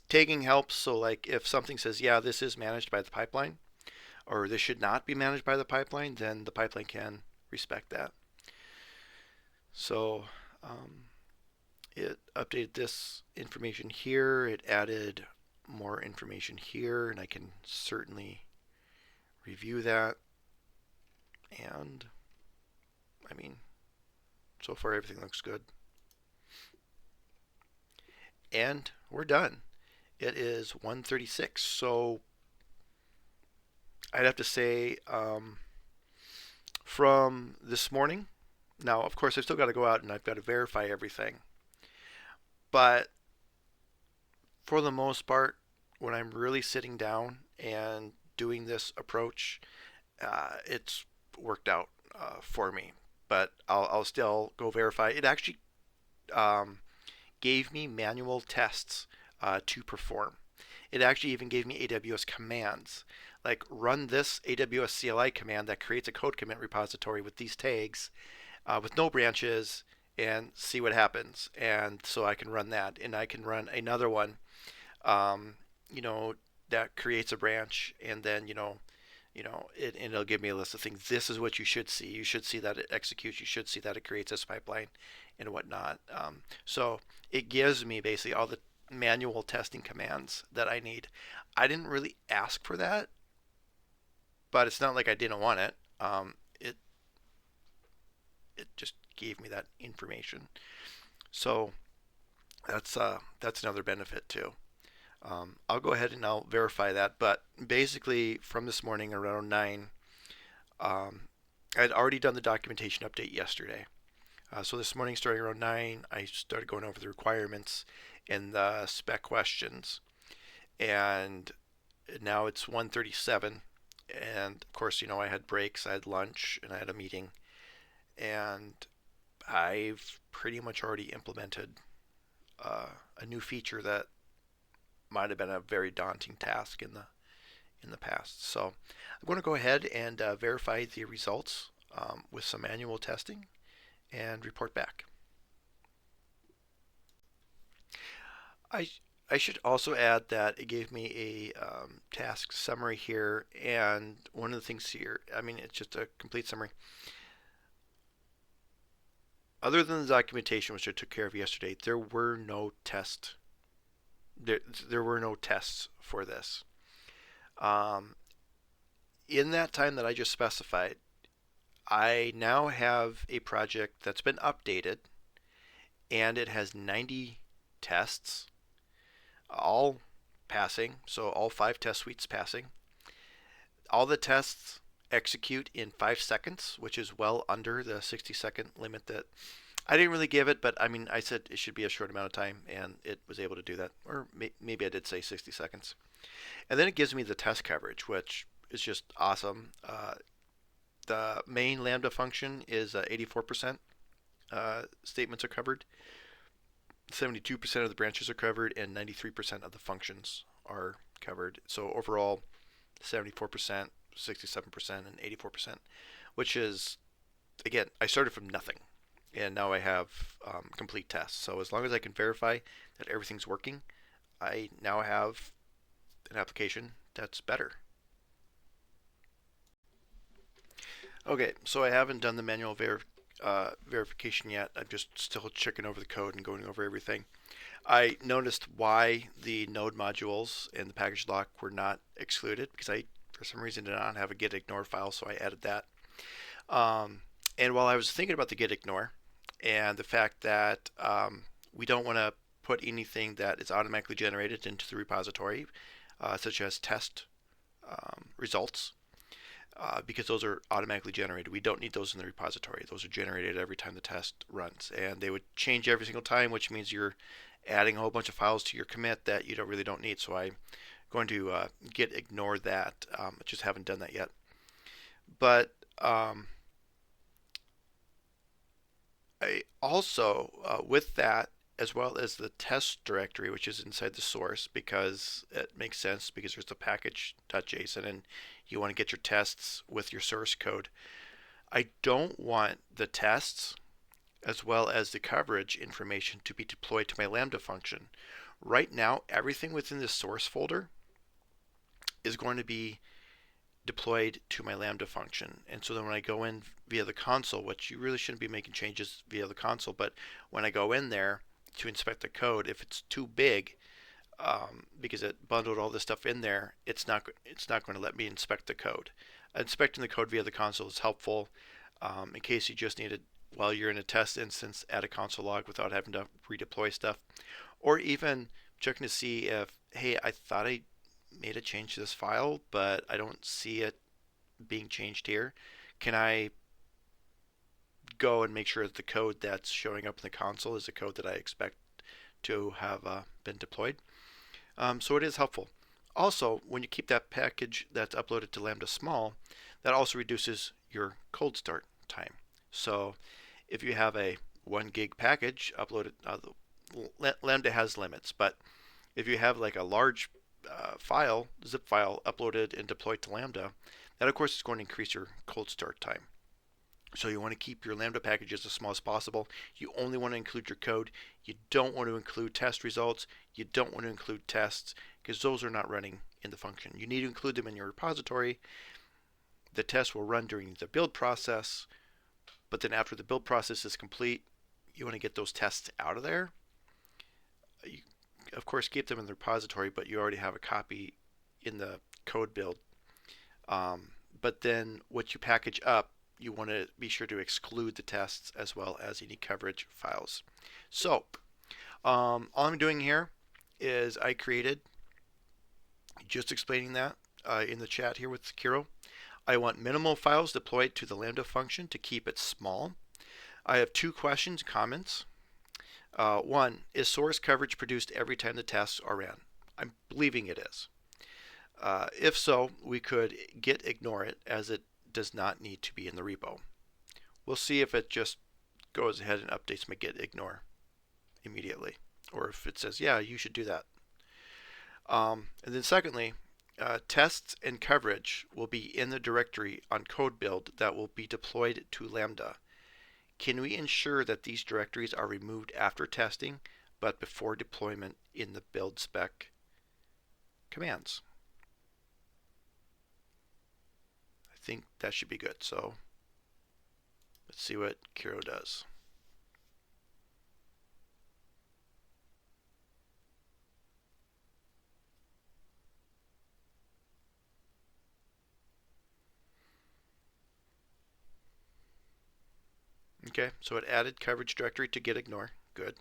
Tagging helps. So like if something says, yeah, this is managed by the pipeline, or this should not be managed by the pipeline, then the pipeline can respect that. So it updated this information here. It added more information here, and I can certainly review that. And I mean, so far everything looks good. And we're done. It is 1:36, so I'd have to say from this morning. Now, of course, I've still got to go out and I've got to verify everything. But for the most part, when I'm really sitting down and doing this approach, it's worked out for me. But I'll still go verify. It actually gave me manual tests to perform. It actually even gave me AWS commands, like run this AWS CLI command that creates a code commit repository with these tags with no branches, and see what happens. And so I can run that, and I can run another one that creates a branch, and then and it'll give me a list of things. This is what you should see. You should see that it executes. You should see that it creates this pipeline and whatnot. So it gives me basically all the manual testing commands that I need. I didn't really ask for that, but it's not like I didn't want it. It just gave me that information. So that's another benefit too. I'll go ahead and I'll verify that. But basically, from this morning around 9, I'd already done the documentation update yesterday. So this morning, starting around 9, I started going over the requirements and the spec questions. And now it's 1:37. And of course, I had breaks, I had lunch, and I had a meeting. And I've pretty much already implemented a new feature that might have been a very daunting task in the past. So I'm going to go ahead and verify the results with some manual testing and report back. I should also add that it gave me a task summary here, and one of the things here, it's just a complete summary. Other than the documentation, which I took care of yesterday, there were no tests. There were no tests for this. In that time that I just specified, I now have a project that's been updated, and it has 90 tests, all passing, so all 5 test suites passing. All the tests execute in 5 seconds, which is well under the 60-second limit that I didn't really give it, but I said it should be a short amount of time, and it was able to do that. Or maybe I did say 60 seconds. And then it gives me the test coverage, which is just awesome. The main Lambda function is 84% statements are covered, 72% of the branches are covered, and 93% of the functions are covered. So overall, 74%, 67%, and 84%, which is, again, I started from nothing, and now I have complete tests. So as long as I can verify that everything's working, I now have an application that's better. Okay, so I haven't done the manual verification yet. I'm just still checking over the code and going over everything. I noticed why the node modules and the package lock were not excluded, because I, for some reason, did not have a gitignore file, so I added that. And while I was thinking about the gitignore and the fact that we don't want to put anything that is automatically generated into the repository, such as test results, because those are automatically generated. We don't need those in the repository. Those are generated every time the test runs, and they would change every single time, which means you're adding a whole bunch of files to your commit that you really don't need. So I'm going to ignore that. I just haven't done that yet. But I also, with that, as well as the test directory, which is inside the source, because it makes sense, because there's the package.json and you want to get your tests with your source code. I don't want the tests as well as the coverage information to be deployed to my Lambda function. Right now, everything within the source folder is going to be deployed to my Lambda function. And so then when I go in via the console, which you really shouldn't be making changes via the console, but when I go in there to inspect the code, if it's too big, because it bundled all this stuff in there, it's not going to let me inspect the code. Inspecting the code via the console is helpful in case you just need to, while you're in a test instance, add a console log without having to redeploy stuff, or even checking to see if, hey, I thought I made a change to this file, but I don't see it being changed here. Can I go and make sure that the code that's showing up in the console is the code that I expect to have been deployed? So it is helpful. Also, when you keep that package that's uploaded to Lambda small, that also reduces your cold start time. So if you have a 1 gig package uploaded, Lambda has limits, but if you have like a large zip file uploaded and deployed to Lambda, that of course is going to increase your cold start time. So you want to keep your Lambda packages as small as possible. You only want to include your code. You don't want to include test results. You don't want to include tests, because those are not running in the function. You need to include them in your repository. The tests will run during the build process, but then after the build process is complete, you want to get those tests out of there. You, of course, keep them in the repository, but you already have a copy in the CodeBuild. But then what you package up, you want to be sure to exclude the tests as well as any coverage files. So all I'm doing here is I created, just explaining that in the chat here with Kiro. I want minimal files deployed to the Lambda function to keep it small. I have 2 questions, comments. One, is source coverage produced every time the tests are ran? I'm believing it is. If so, we could ignore it, as it does not need to be in the repo. We'll see if it just goes ahead and updates my gitignore immediately, or if it says, yeah, you should do that. And then secondly, tests and coverage will be in the directory on CodeBuild that will be deployed to Lambda. Can we ensure that these directories are removed after testing, but before deployment in the buildspec commands? I think that should be good. So let's see what Kiro does. Okay, so it added coverage directory to gitignore. Good.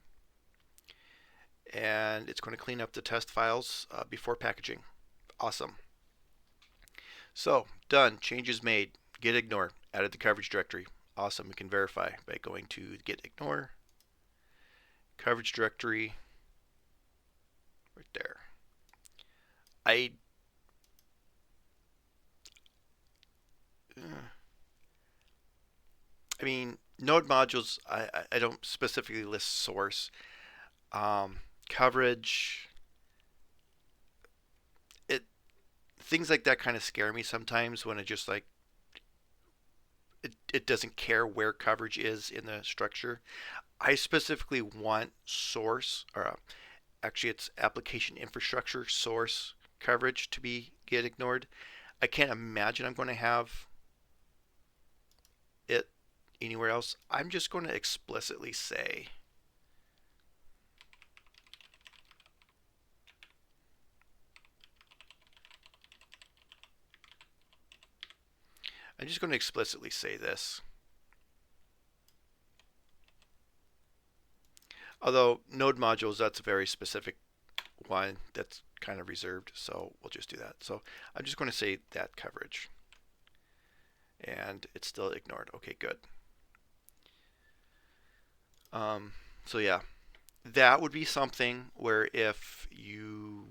And it's going to clean up the test files before packaging. Awesome. So done. Changes made. Gitignore added the coverage directory. Awesome. We can verify by going to gitignore, coverage directory, right there. I mean, node modules, I don't specifically list source. Coverage, things like that kind of scare me sometimes, when it just like, it doesn't care where coverage is in the structure. I specifically want source, or actually it's application infrastructure source coverage to be get ignored. I can't imagine I'm going to have it anywhere else. I'm just going to explicitly say this. Although node modules, that's a very specific one that's kind of reserved, so we'll just do that. So I'm just going to say that coverage, and it's still ignored. Okay, good. So yeah, that would be something where if you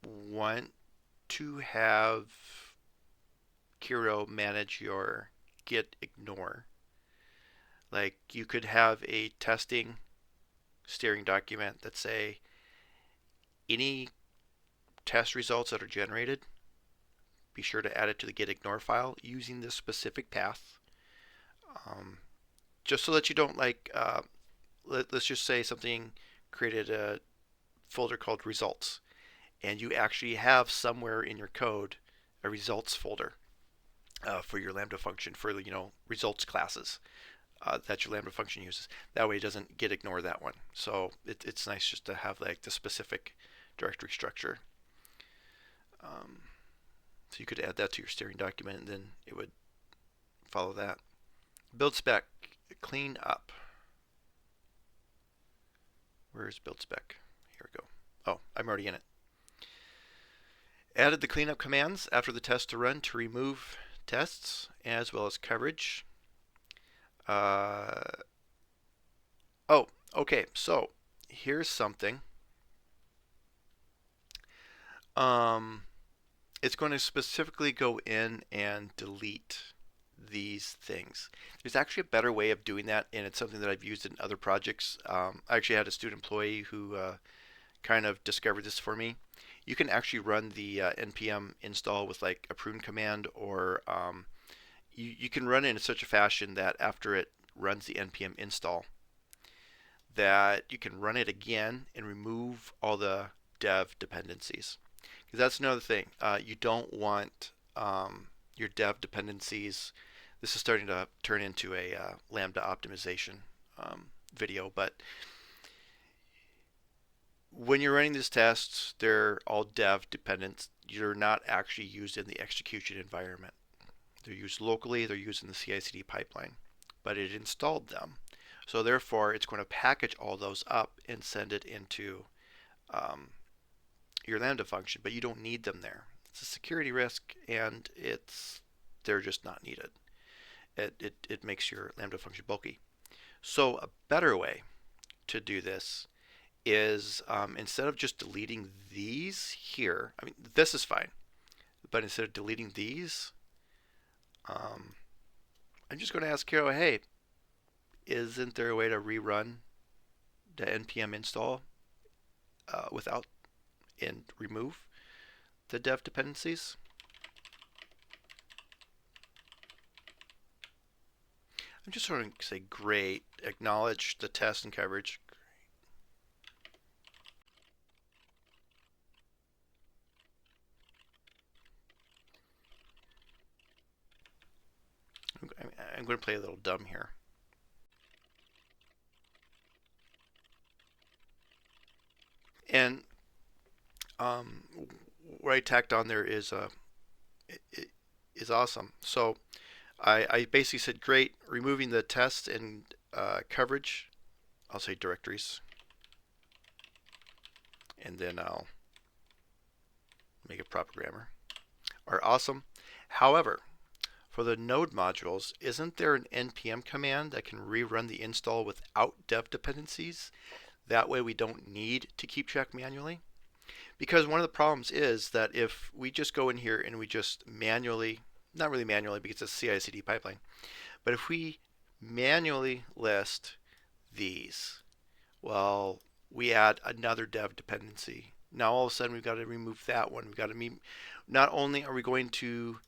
want to have Kiro manage your git ignore, like you could have a testing steering document that say any test results that are generated, be sure to add it to the gitignore file using this specific path. Just so that you don't let's just say something created a folder called results, and you actually have somewhere in your code a results folder for your Lambda function for results classes that your Lambda function uses. That way it doesn't gitignore that one. So it's nice just to have like the specific directory structure. So you could add that to your steering document, and then it would follow that. Build spec, clean up. Where's build spec? Here we go. Oh, I'm already in it. Added the cleanup commands after the test to run to remove tests as well as coverage. Oh, okay. So here's something. It's going to specifically go in and delete these things. There's actually a better way of doing that, and it's something that I've used in other projects. I actually had a student employee who kind of discovered this for me. You can actually run the npm install with like a prune command, or you can run it in such a fashion that after it runs the npm install, that you can run it again and remove all the dev dependencies. Because that's another thing. You don't want your dev dependencies. This is starting to turn into a Lambda optimization video, but when you're running these tests, they're all dev dependent. You're not actually used in the execution environment. They're used locally, they're used in the CI/CD pipeline, but it installed them. So therefore, it's going to package all those up and send it into your Lambda function, but you don't need them there. It's a security risk, and they're just not needed. It makes your Lambda function bulky. So a better way to do this is instead of just deleting these here, I mean, this is fine, but instead of deleting these, I'm just going to ask Kiro, hey, isn't there a way to rerun the npm install without and remove the dev dependencies? I'm just going to say great, acknowledge the test and coverage. I'm going to play a little dumb here. And what I tacked on there is awesome. So I basically said, great, removing the test and coverage. I'll say directories, and then I'll make it proper grammar, are awesome. However, for the node modules, isn't there an npm command that can rerun the install without dev dependencies? That way we don't need to keep track manually. Because one of the problems is that if we just go in here and we just manually, not really manually because it's a CI/CD pipeline, but if we manually list these, well, we add another dev dependency. Now all of a sudden we've got to remove that one. We've got to not only are we going to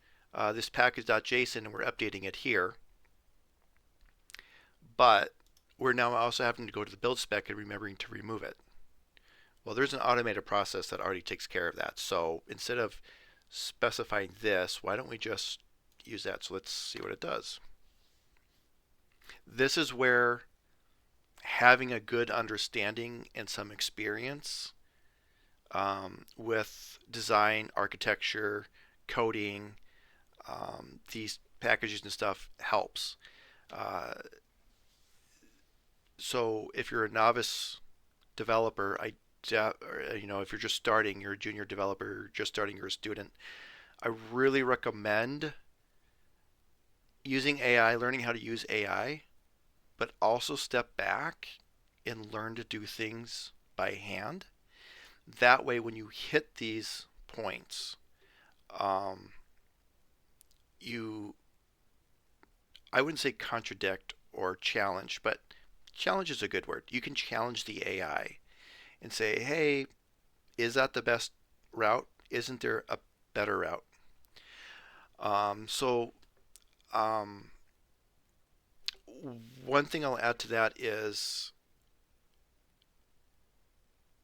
this package.json and we're updating it here, but we're now also having to go to the build spec and remembering to remove it. Well, there's an automated process that already takes care of that. So instead of specifying this, why don't we just use that? So let's see what it does. This is where having a good understanding and some experience with design, architecture, coding, these packages and stuff helps. Uh, so if you're a novice developer, if you're just starting, you're a junior developer, just starting, you're a student, I really recommend using AI, learning how to use AI, but also step back and learn to do things by hand. That way, when you hit these points, um, you, I wouldn't say contradict or challenge, but challenge is a good word. You can challenge the AI and say, hey, is that the best route? Isn't there a better route? So one thing I'll add to that is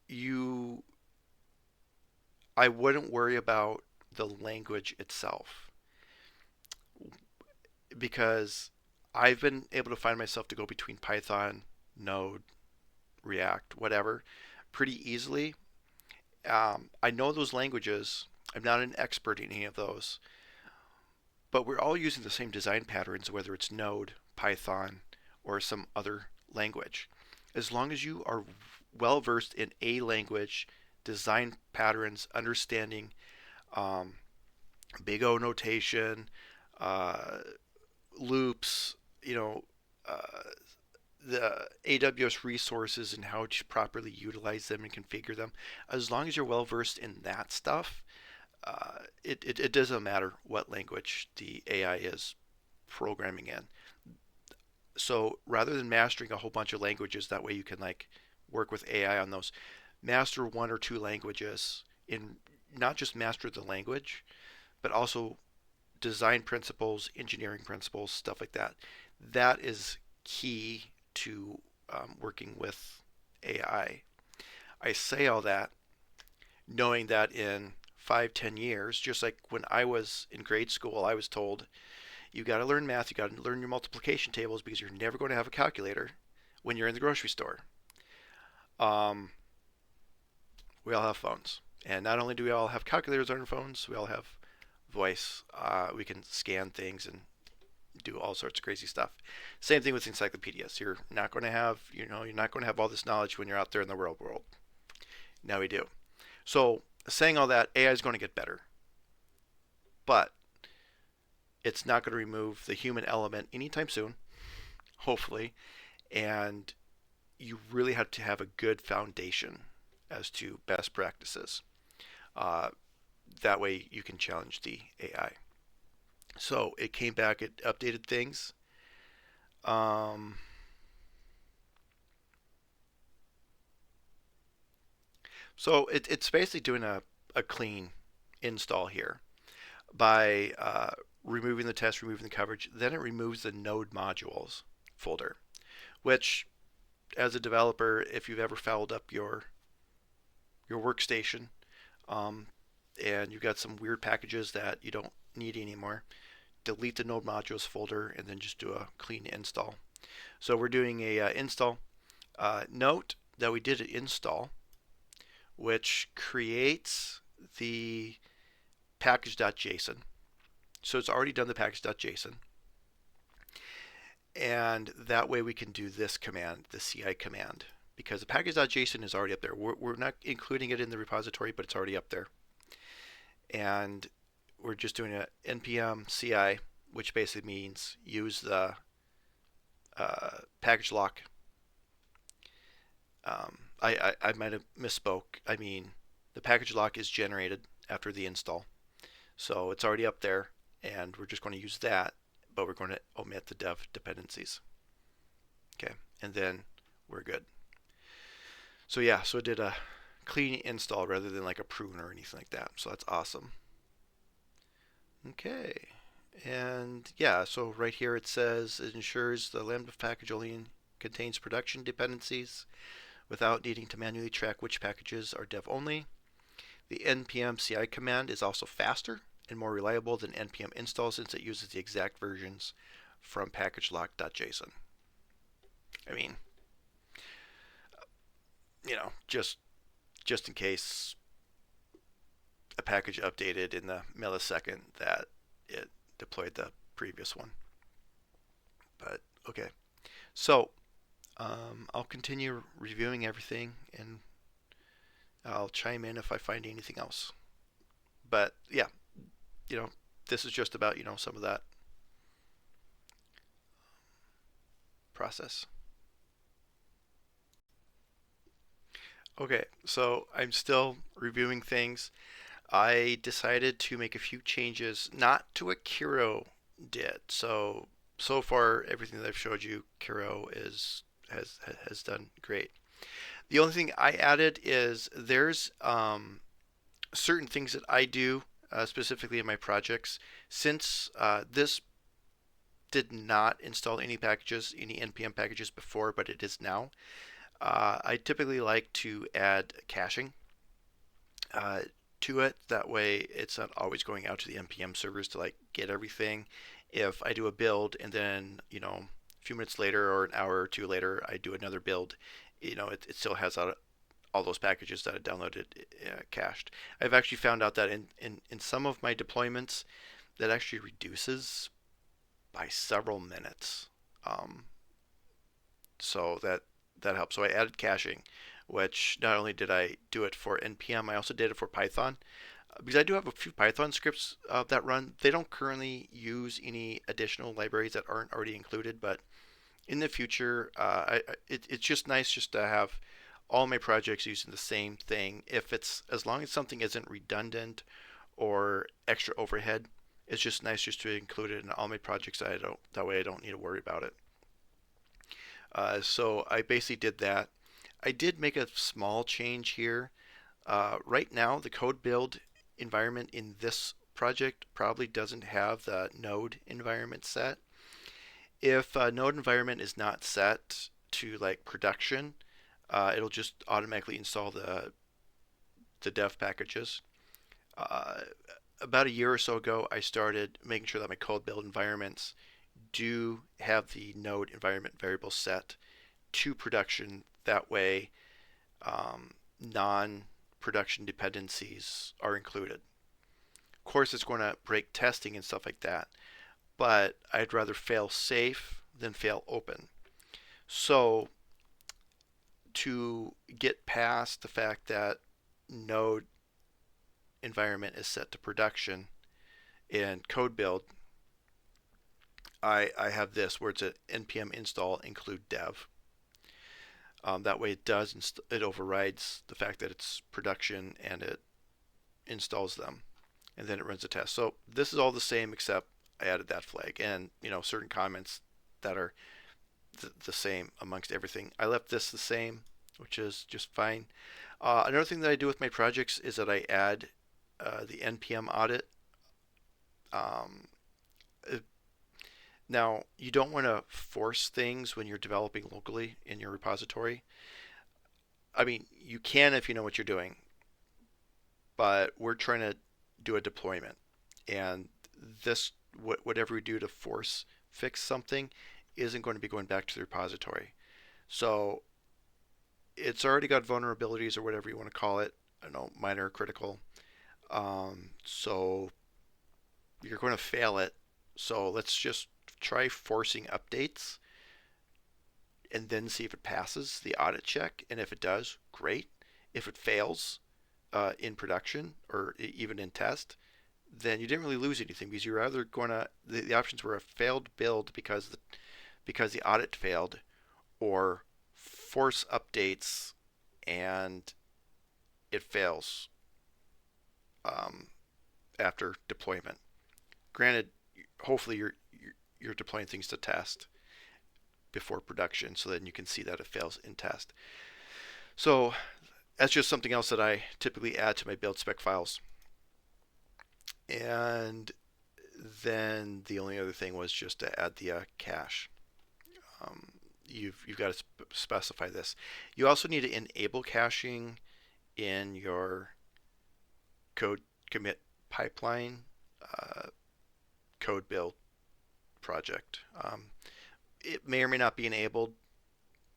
you I wouldn't worry about the language itself because I've been able to find myself to go between Python, Node, React, whatever, pretty easily. I know those languages. I'm not an expert in any of those, but we're all using the same design patterns, whether it's Node, Python, or some other language. As long as you are well versed in a language, design patterns, understanding um, big O notation, uh, loops, uh, the AWS resources and how to properly utilize them and configure them. As long as you're well versed in that stuff, it doesn't matter what language the AI is programming in. So rather than mastering a whole bunch of languages, that way you can like work with AI on those. Master one or two languages in not just master the language, but also design principles, engineering principles, stuff like that. That is key to working with AI. I say all that knowing that in 5, 10 years, just like when I was in grade school, I was told you got to learn math, you got to learn your multiplication tables because you're never going to have a calculator when you're in the grocery store. Um, we all have phones. And not only do we all have calculators on our phones, we all have voice. We can scan things and do all sorts of crazy stuff. Same thing with encyclopedias. You're not going to have, you're not going to have all this knowledge when you're out there in the real world. Now we do. So, saying all that, AI is going to get better, but it's not going to remove the human element anytime soon, hopefully. And you really have to have a good foundation as to best practices. Uh, that way you can challenge the AI. So it came back, it updated things. Um, so it's basically doing a clean install here by removing the test, removing the coverage. Then it removes the node modules folder, which as a developer, if you've ever fouled up your workstation um, and you've got some weird packages that you don't need anymore, delete the node modules folder and then just do a clean install. So we're doing a install. Note that we did an install, which creates the package.json. So it's already done the package.json. And that way we can do this command, the CI command, because the package.json is already up there. We're not including it in the repository, but it's already up there. And we're just doing a npm CI, which basically means use the package lock. I might have misspoke. I mean, the package lock is generated after the install. So it's already up there, and we're just going to use that, but we're going to omit the dev dependencies. Okay, and then we're good. So yeah, so it did a clean install rather than like a prune or anything like that. So that's awesome. Okay, and yeah, so right here it says it ensures the Lambda package only contains production dependencies. without needing to manually track which packages are dev only. The npm CI command is also faster and more reliable than npm install since it uses the exact versions from packagelock.json. I mean, just in case a package updated in the millisecond that it deployed the previous one. But okay, so I'll continue reviewing everything and I'll chime in if I find anything else. But yeah, this is just about some of that process. Okay, so I'm still reviewing things. I decided to make a few changes, not to what Kiro did. So far, everything that I've showed you, Kiro has done great. The only thing I added is there's certain things that I do specifically in my projects. Since this did not install any packages, any npm packages before, but it is now, I typically like to add caching to it. That way it's not always going out to the npm servers to get everything. If I do a build and then a few minutes later or an hour or two later I do another build, it still has all those packages that I downloaded cached. I've actually found out that in some of my deployments that actually reduces by several minutes. So that helps. So I added caching, which not only did I do it for npm, I also did it for Python. Because I do have a few Python scripts that run. They don't currently use any additional libraries that aren't already included, but in the future, it's just nice just to have all my projects using the same thing. As long as something isn't redundant or extra overhead, it's just nice just to include it in all my projects. That way I don't need to worry about it. So I basically did that. I did make a small change here. Right now, the CodeBuild environment in this project probably doesn't have the Node environment set. If a Node environment is not set to production, it'll just automatically install the dev packages. About a year or so ago, I started making sure that my CodeBuild environments do have the Node environment variable set to production. That way, non-production dependencies are included. Of course, it's going to break testing and stuff like that, but I'd rather fail safe than fail open. So to get past the fact that Node environment is set to production in CodeBuild, I have this where it's an npm install include dev. That way it overrides the fact that it's production and it installs them, and then it runs a test. So this is all the same except I added that flag and certain comments that are the same amongst everything. I left this the same, which is just fine. Another thing that I do with my projects is that I add the npm audit. Now, you don't want to force things when you're developing locally in your repository. I mean, you can if you know what you're doing, but we're trying to do a deployment, and whatever we do to force fix something isn't going to be going back to the repository. So it's already got vulnerabilities or whatever you want to call it. I don't know, minor or critical. So you're going to fail it. So let's just try forcing updates and then see if it passes the audit check. And if it does, great. If it fails in production or even in test, then you didn't really lose anything because you're either going to, the options were a failed build because the audit failed, or force updates and it fails after deployment. Granted, hopefully you're deploying things to test before production, so then you can see that it fails in test. So that's just something else that I typically add to my build spec files. And then the only other thing was just to add the cache. you've got to specify this. You also need to enable caching in your code commit pipeline CodeBuild project. It may or may not be enabled.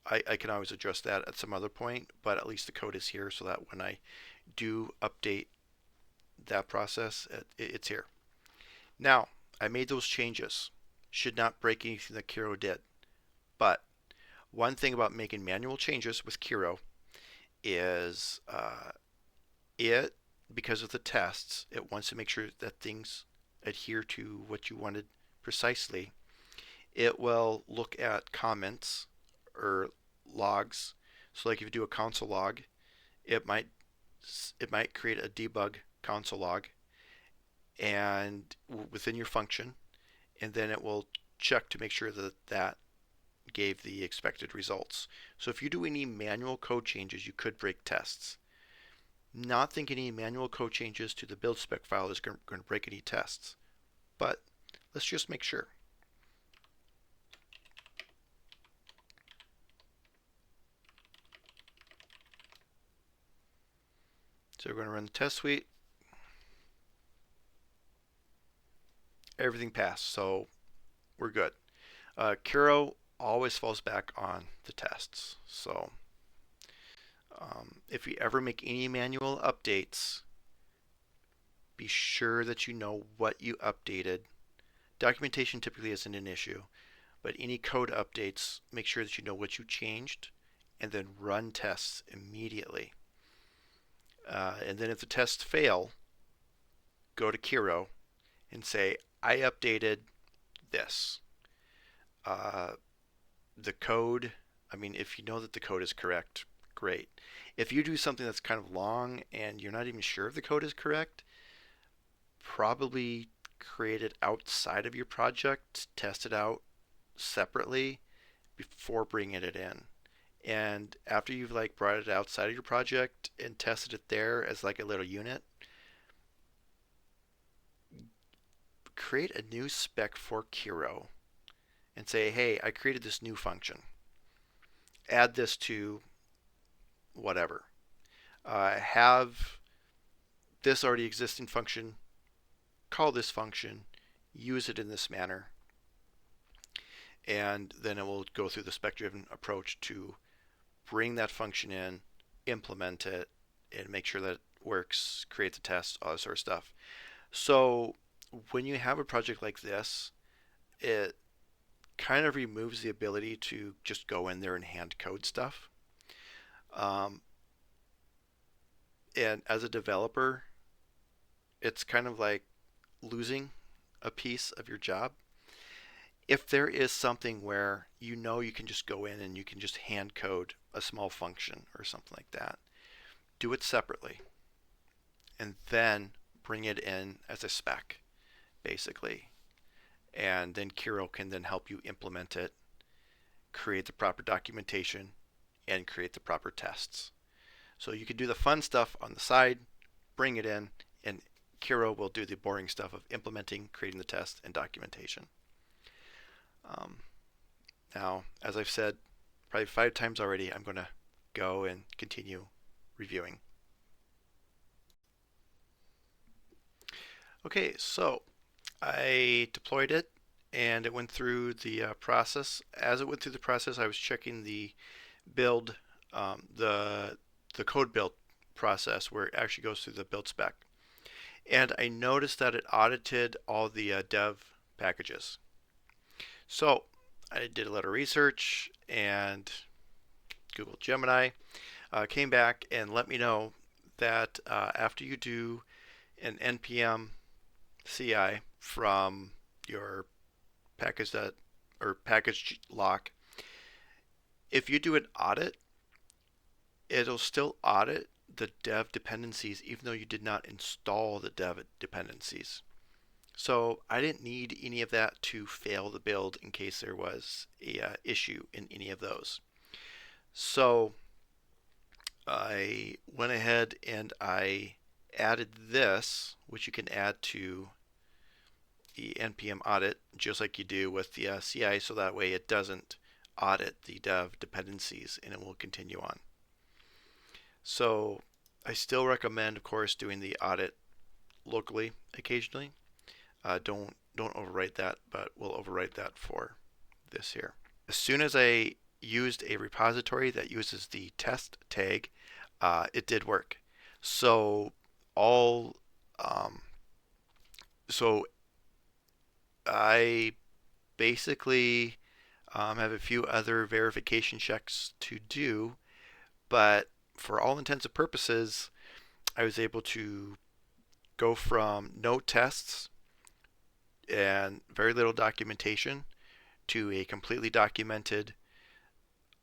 I can always address that at some other point, but at least the code is here so that when I do update that process, it's here. Now, I made those changes. Should not break anything that Kiro did. But one thing about making manual changes with Kiro is because of the tests, it wants to make sure that things adhere to what you wanted precisely. It will look at comments or logs. So like if you do a console log, it might create a debug console log and within your function, and then it will check to make sure that that gave the expected results. So if you do any manual code changes, you could break tests. Not think any manual code changes to the build spec file is going to break any tests, but let's just make sure. So we're going to run the test suite. Everything passed, so we're good. Kiro always falls back on the tests. So if you ever make any manual updates, be sure that you know what you updated. Documentation typically isn't an issue, but any code updates, make sure that you know what you changed and then run tests immediately. And then if the tests fail, go to Kiro and say, I updated this. The code, if you know that the code is correct, great. If you do something that's kind of long and you're not even sure if the code is correct, probably create it outside of your project, test it out separately before bringing it in. And after you've brought it outside of your project and tested it there as a little unit, create a new spec for Kiro and say, hey, I created this new function. Add this to whatever. Have this already existing function, call this function, use it in this manner, and then it will go through the spec-driven approach to bring that function in, implement it, and make sure that it works, create the test, all that sort of stuff. So when you have a project like this, it kind of removes the ability to just go in there and hand code stuff. And as a developer, it's kind of like losing a piece of your job. If there is something where you can just go in and you can just hand code a small function or something like that, do it separately and then bring it in as a spec, basically. And then Kiro can then help you implement it, create the proper documentation, and create the proper tests. So you can do the fun stuff on the side, bring it in, and Kiro will do the boring stuff of implementing, creating the test, and documentation. Now, as I've said probably 5 times already, I'm going to go and continue reviewing. Okay, so I deployed it and it went through the process. As it went through the process, I was checking the build, the code build process where it actually goes through the build spec. And I noticed that it audited all the dev packages. So I did a little research and Google Gemini came back and let me know that after you do an npm CI from your package package lock, if you do an audit, it'll still audit the dev dependencies even though you did not install the dev dependencies. So I didn't need any of that to fail the build in case there was a issue in any of those. So I went ahead and I added this, which you can add to the npm audit just like you do with the CI, so that way it doesn't audit the dev dependencies, and it will continue on. So I still recommend, of course, doing the audit locally occasionally. Don't overwrite that, but we'll overwrite that for this here. As soon as I used a repository that uses the test tag, it did work. So all so I basically have a few other verification checks to do, but for all intents and purposes, I was able to go from no tests and very little documentation to a completely documented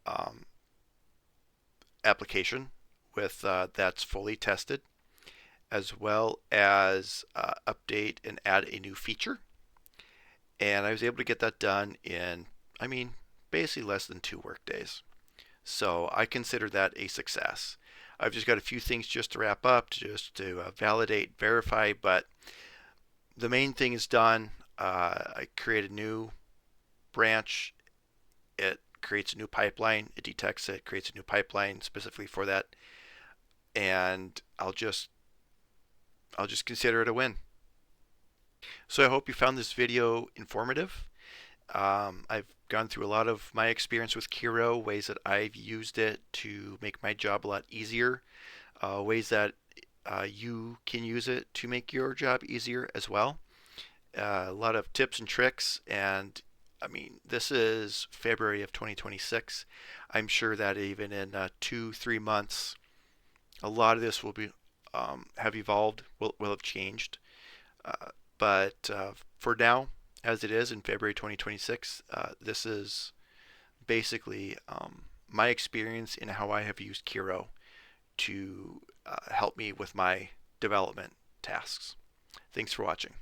um, application with that's fully tested, as well as update and add a new feature. And I was able to get that done in, I mean, basically less than 2 work days. So I consider that a success. I've just got a few things just to wrap up, just to validate, verify, but the main thing is done. I create a new branch. It creates a new pipeline. It detects it, creates a new pipeline specifically for that, and I'll just consider it a win. So I hope you found this video informative. I've gone through a lot of my experience with Kiro, ways that I've used it to make my job a lot easier, ways that you can use it to make your job easier as well. A lot of tips and tricks, and I mean, this is February of 2026. I'm sure that even in 2-3 months, a lot of this will be have evolved, will have changed. But for now, as it is in February 2026, this is basically my experience in how I have used Kiro to help me with my development tasks. Thanks for watching.